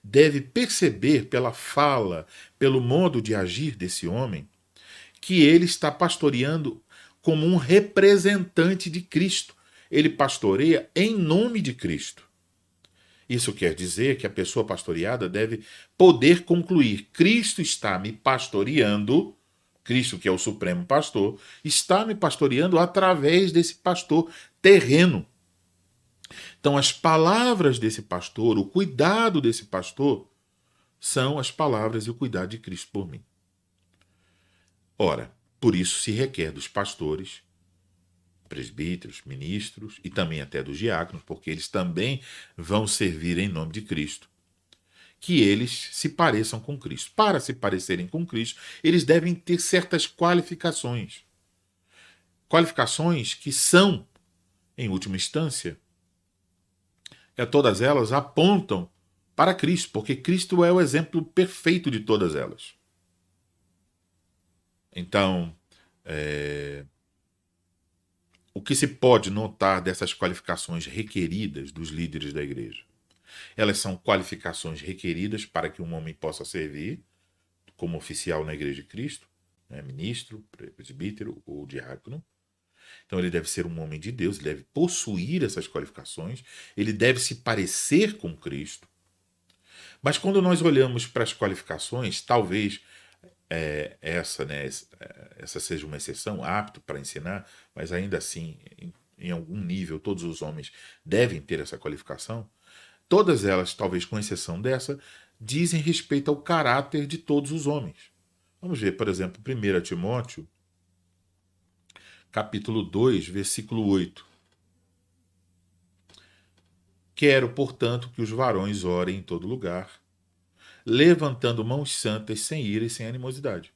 deve perceber pela fala, pelo modo de agir desse homem, que ele está pastoreando como um representante de Cristo. Ele pastoreia em nome de Cristo. Isso quer dizer que a pessoa pastoreada deve poder concluir: Cristo está me pastoreando, Cristo, que é o supremo pastor, está me pastoreando através desse pastor terreno. Então, as palavras desse pastor, o cuidado desse pastor, são as palavras e o cuidado de Cristo por mim. Ora, por isso se requer dos pastores, presbíteros, ministros e também até dos diáconos, porque eles também vão servir em nome de Cristo, que eles se pareçam com Cristo. Para se parecerem com Cristo, eles devem ter certas qualificações. Qualificações que são, em última instância, todas elas apontam para Cristo, porque Cristo é o exemplo perfeito de todas elas. Então, o que se pode notar dessas qualificações requeridas dos líderes da igreja? Elas são qualificações requeridas para que um homem possa servir como oficial na Igreja de Cristo, né, ministro, presbítero ou diácono. Então ele deve ser um homem de Deus, ele deve possuir essas qualificações, ele deve se parecer com Cristo. Mas quando nós olhamos para as qualificações, talvez essa seja uma exceção, apto para ensinar, mas ainda assim, em algum nível, todos os homens devem ter essa qualificação. Todas elas, talvez com exceção dessa, dizem respeito ao caráter de todos os homens. Vamos ver, por exemplo, 1 Timóteo, capítulo 2, versículo 8. Quero, portanto, que os varões orem em todo lugar, levantando mãos santas, sem ira e sem animosidade.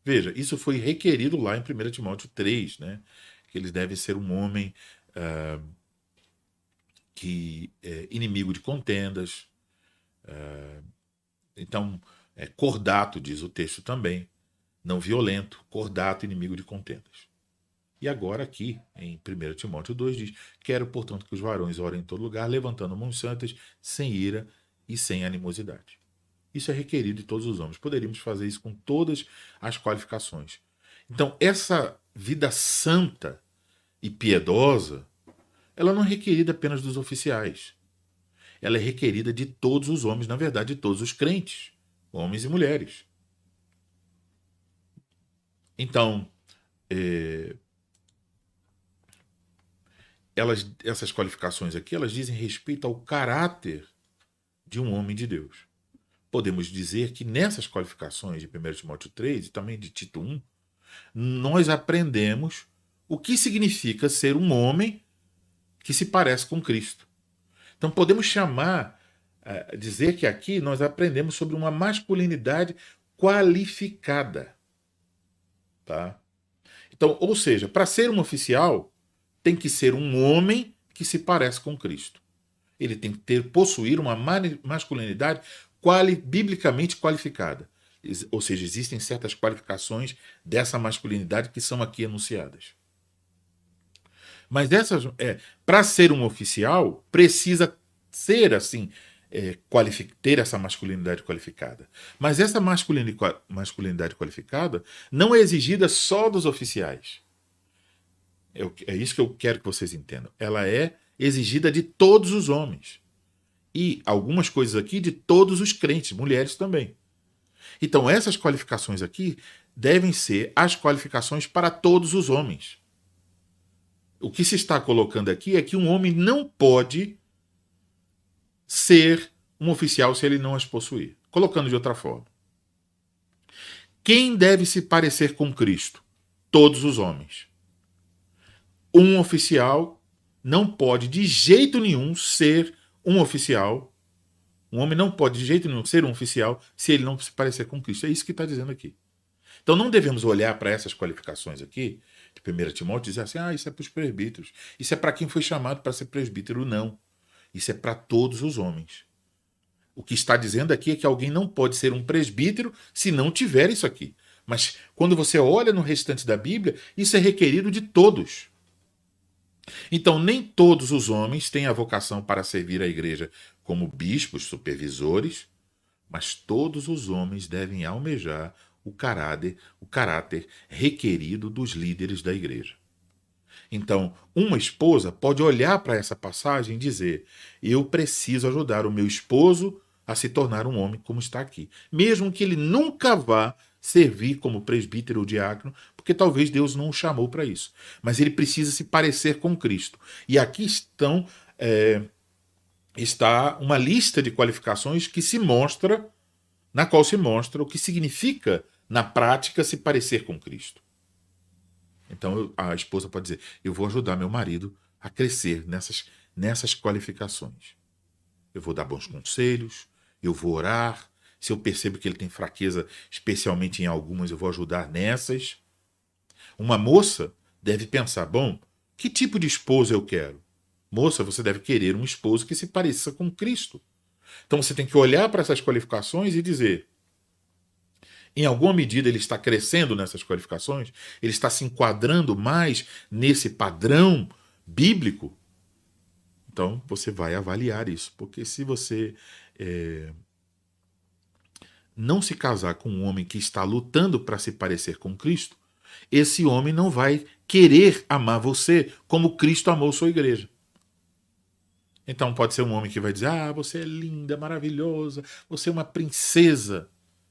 Veja, isso foi requerido lá em 1 Timóteo 3, né? Que eles devem ser um homem que é inimigo de contendas. Então, cordato, diz o texto também. Não violento, cordato, inimigo de contendas. E agora aqui, em 1 Timóteo 2, diz: quero, portanto, que os varões orem em todo lugar, levantando mãos santas, sem ira e sem animosidade. Isso é requerido de todos os homens. Poderíamos fazer isso com todas as qualificações. Então, essa vida santa e piedosa, ela não é requerida apenas dos oficiais. Ela é requerida de todos os homens, na verdade, de todos os crentes, homens e mulheres. Então, essas qualificações aqui, elas dizem respeito ao caráter de um homem de Deus. Podemos dizer que nessas qualificações de 1 Timóteo 3 e também de Tito 1, nós aprendemos o que significa ser um homem que se parece com Cristo. Então podemos dizer que aqui nós aprendemos sobre uma masculinidade qualificada. Tá? Então, ou seja, para ser um oficial, tem que ser um homem que se parece com Cristo. Ele tem que possuir uma masculinidade biblicamente qualificada. Ou seja, existem certas qualificações dessa masculinidade que são aqui enunciadas. Mas para ser um oficial, precisa ser assim, ter essa masculinidade qualificada. Mas essa masculinidade qualificada não é exigida só dos oficiais. É isso que eu quero que vocês entendam. Ela é exigida de todos os homens. E algumas coisas aqui de todos os crentes, mulheres também. Então essas qualificações aqui devem ser as qualificações para todos os homens. O que se está colocando aqui é que um homem não pode ser um oficial se ele não as possuir. Colocando de outra forma. Quem deve se parecer com Cristo? Todos os homens. Um oficial não pode de jeito nenhum ser um oficial. Um homem não pode de jeito nenhum ser um oficial se ele não se parecer com Cristo. É isso que está dizendo aqui. Então não devemos olhar para essas qualificações aqui de 1 Timóteo, diz assim, isso é para os presbíteros. Isso é para quem foi chamado para ser presbítero. Não. Isso é para todos os homens. O que está dizendo aqui é que alguém não pode ser um presbítero se não tiver isso aqui. Mas quando você olha no restante da Bíblia, isso é requerido de todos. Então, nem todos os homens têm a vocação para servir a igreja como bispos, supervisores, mas todos os homens devem almejar o caráter requerido dos líderes da igreja. Então, uma esposa pode olhar para essa passagem e dizer: eu preciso ajudar o meu esposo a se tornar um homem como está aqui. Mesmo que ele nunca vá servir como presbítero ou diácono, porque talvez Deus não o chamou para isso. Mas ele precisa se parecer com Cristo. E aqui está uma lista de qualificações que se mostra, na qual se mostra o que significa, na prática, se parecer com Cristo. Então a esposa pode dizer: eu vou ajudar meu marido a crescer nessas qualificações. Eu vou dar bons conselhos, eu vou orar. Se eu percebo que ele tem fraqueza, especialmente em algumas, eu vou ajudar nessas. Uma moça deve pensar: bom, que tipo de esposo eu quero? Moça, você deve querer um esposo que se pareça com Cristo. Então você tem que olhar para essas qualificações e dizer: em alguma medida ele está crescendo nessas qualificações? Ele está se enquadrando mais nesse padrão bíblico? Então você vai avaliar isso, porque se você não se casar com um homem que está lutando para se parecer com Cristo, esse homem não vai querer amar você como Cristo amou sua igreja. Então pode ser um homem que vai dizer: você é linda, maravilhosa, você é uma princesa,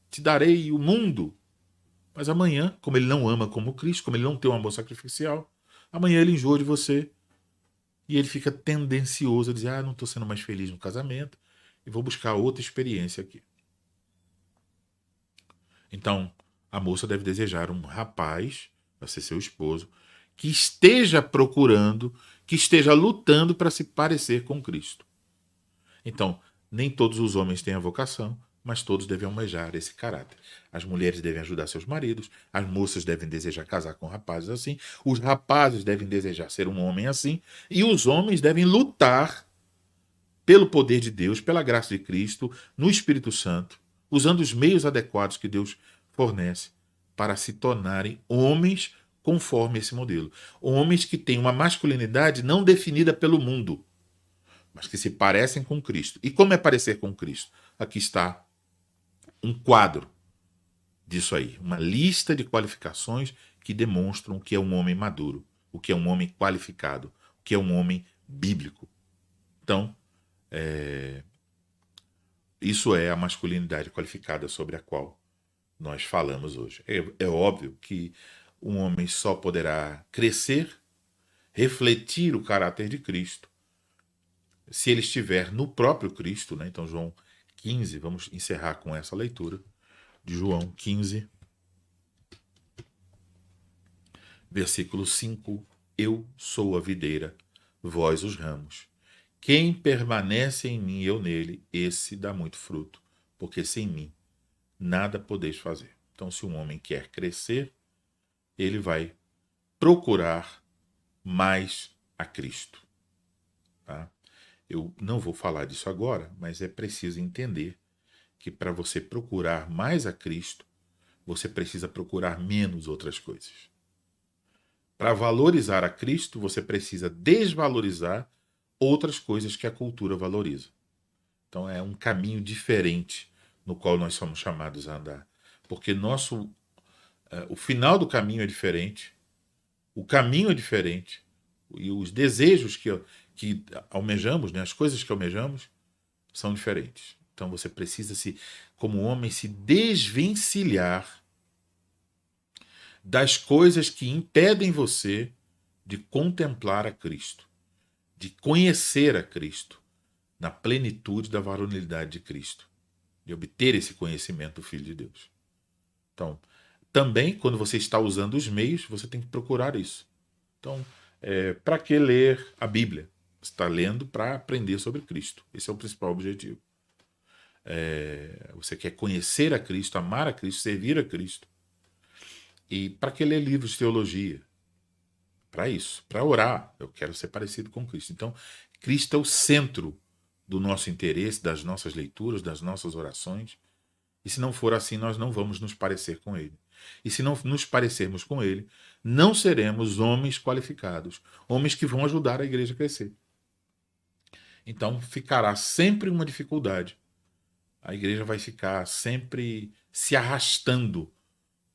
te darei o mundo. Mas amanhã, como ele não ama como Cristo, como ele não tem um amor sacrificial, amanhã ele enjoa de você e ele fica tendencioso a dizer: não estou sendo mais feliz no casamento e vou buscar outra experiência aqui. Então, a moça deve desejar um rapaz, para ser seu esposo, que esteja procurando, que esteja lutando para se parecer com Cristo. Então, nem todos os homens têm a vocação, mas todos devem almejar esse caráter. As mulheres devem ajudar seus maridos, as moças devem desejar casar com rapazes assim, os rapazes devem desejar ser um homem assim, e os homens devem lutar pelo poder de Deus, pela graça de Cristo, no Espírito Santo, usando os meios adequados que Deus fornece para se tornarem homens conforme esse modelo. Homens que têm uma masculinidade não definida pelo mundo, mas que se parecem com Cristo. E como é parecer com Cristo? Aqui está um quadro disso aí, uma lista de qualificações que demonstram o que é um homem maduro, o que é um homem qualificado, o que é um homem bíblico. Então, isso é a masculinidade qualificada sobre a qual nós falamos hoje. É óbvio que um homem só poderá crescer, refletir o caráter de Cristo, se ele estiver no próprio Cristo, né? Então, João 15, vamos encerrar com essa leitura de João 15, versículo 5. Eu sou a videira, vós os ramos. Quem permanece em mim e eu nele, esse dá muito fruto, porque sem mim nada podeis fazer. Então, se um homem quer crescer, ele vai procurar mais a Cristo. Tá? Eu não vou falar disso agora, mas é preciso entender que para você procurar mais a Cristo, você precisa procurar menos outras coisas. Para valorizar a Cristo, você precisa desvalorizar outras coisas que a cultura valoriza. Então é um caminho diferente no qual nós somos chamados a andar. Porque o final do caminho é diferente, o caminho é diferente, e os desejos que almejamos, né, as coisas que almejamos, são diferentes. Então você precisa, como homem, se desvencilhar das coisas que impedem você de contemplar a Cristo, de conhecer a Cristo na plenitude da varonilidade de Cristo, de obter esse conhecimento do Filho de Deus. Então, também, quando você está usando os meios, você tem que procurar isso. Então, para que ler a Bíblia? Você está lendo para aprender sobre Cristo. Esse é o principal objetivo. Você quer conhecer a Cristo, amar a Cristo, servir a Cristo. E para que ler livros de teologia? para isso, para orar. Eu quero ser parecido com Cristo. Então, Cristo é o centro do nosso interesse, das nossas leituras, das nossas orações. E se não for assim, nós não vamos nos parecer com Ele. E se não nos parecermos com Ele, não seremos homens qualificados, homens que vão ajudar a igreja a crescer. Então, ficará sempre uma dificuldade. A igreja vai ficar sempre se arrastando,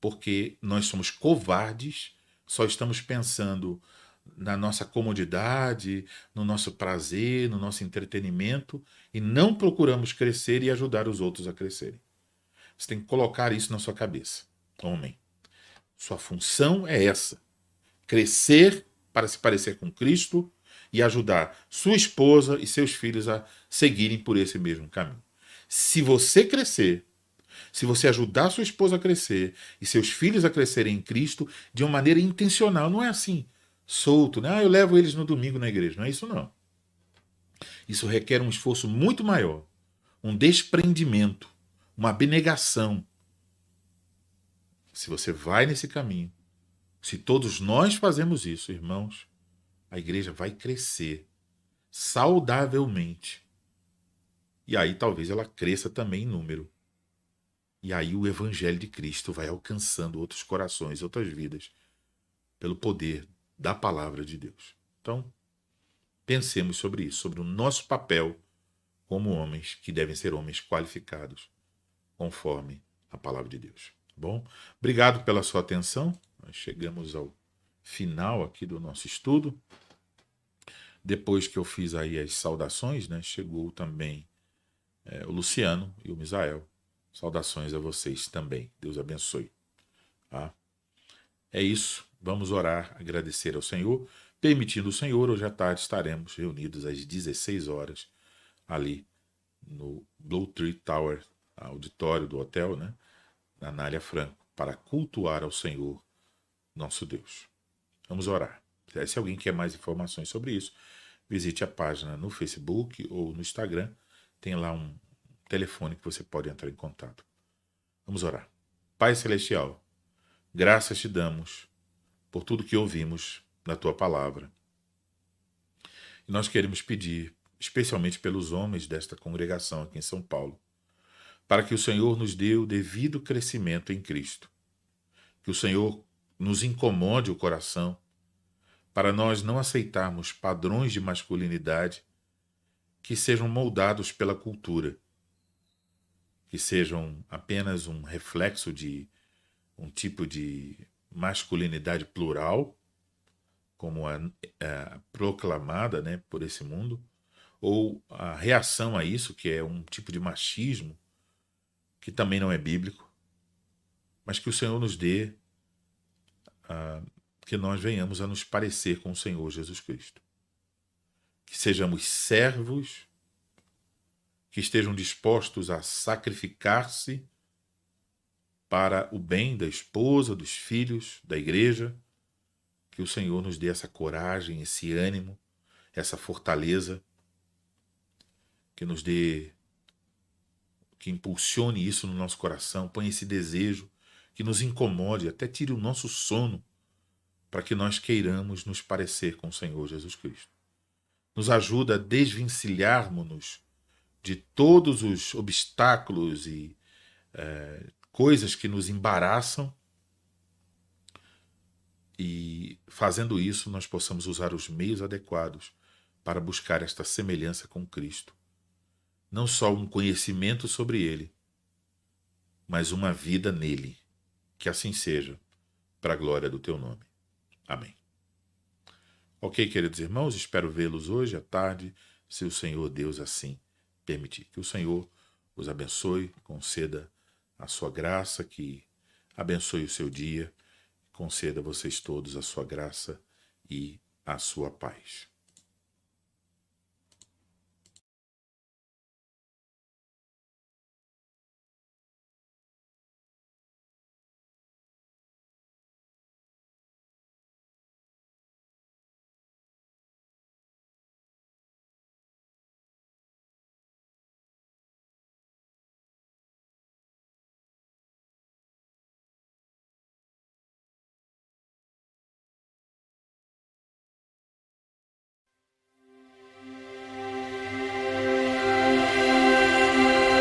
porque nós somos covardes, só estamos pensando na nossa comodidade, no nosso prazer, no nosso entretenimento, e não procuramos crescer e ajudar os outros a crescerem. Você tem que colocar isso na sua cabeça, homem. Sua função é essa: crescer para se parecer com Cristo e ajudar sua esposa e seus filhos a seguirem por esse mesmo caminho. Se você crescer, se você ajudar sua esposa a crescer e seus filhos a crescerem em Cristo de uma maneira intencional, não é assim, solto, né? Eu levo eles no domingo na igreja. Não é isso, não. Isso requer um esforço muito maior, um desprendimento, uma abnegação. Se você vai nesse caminho, se todos nós fazemos isso, irmãos, a igreja vai crescer saudavelmente. E aí talvez ela cresça também em número. E aí o evangelho de Cristo vai alcançando outros corações, outras vidas, pelo poder da palavra de Deus. Então, pensemos sobre isso, sobre o nosso papel como homens, que devem ser homens qualificados, conforme a palavra de Deus. Tá bom? Obrigado pela sua atenção. Nós chegamos ao final aqui do nosso estudo. Depois que eu fiz aí as saudações, né, chegou também o Luciano e o Misael. Saudações a vocês também. Deus abençoe. Tá? É isso. Vamos orar, agradecer ao Senhor. Permitindo o Senhor, hoje à tarde estaremos reunidos às 16 horas ali no Blue Tree Tower, auditório do hotel, né, na Anália Franco, para cultuar ao Senhor, nosso Deus. Vamos orar. Se alguém quer mais informações sobre isso, visite a página no Facebook ou no Instagram. Tem lá um telefone que você pode entrar em contato. Vamos orar. Pai Celestial, graças te damos por tudo que ouvimos da tua palavra. E nós queremos pedir, especialmente pelos homens desta congregação aqui em São Paulo, para que o Senhor nos dê o devido crescimento em Cristo. Que o Senhor nos incomode o coração, para nós não aceitarmos padrões de masculinidade que sejam moldados pela cultura, que sejam apenas um reflexo de um tipo de masculinidade plural, como a proclamada, né, por esse mundo, ou a reação a isso, que é um tipo de machismo, que também não é bíblico, mas que o Senhor nos dê, que nós venhamos a nos parecer com o Senhor Jesus Cristo. Que sejamos servos, que estejam dispostos a sacrificar-se para o bem da esposa, dos filhos, da igreja. Que o Senhor nos dê essa coragem, esse ânimo, essa fortaleza, que nos dê, que impulsione isso no nosso coração, ponha esse desejo, que nos incomode, até tire o nosso sono, para que nós queiramos nos parecer com o Senhor Jesus Cristo. Nos ajuda a desvencilharmos-nos de todos os obstáculos e coisas que nos embaraçam, e fazendo isso nós possamos usar os meios adequados para buscar esta semelhança com Cristo. Não só um conhecimento sobre Ele, mas uma vida nele. Que assim seja, para a glória do teu nome. Amém. Ok, queridos irmãos, espero vê-los hoje à tarde, se o Senhor Deus assim permitir. Que o Senhor os abençoe, conceda a sua graça, que abençoe o seu dia, conceda a vocês todos a sua graça e a sua paz.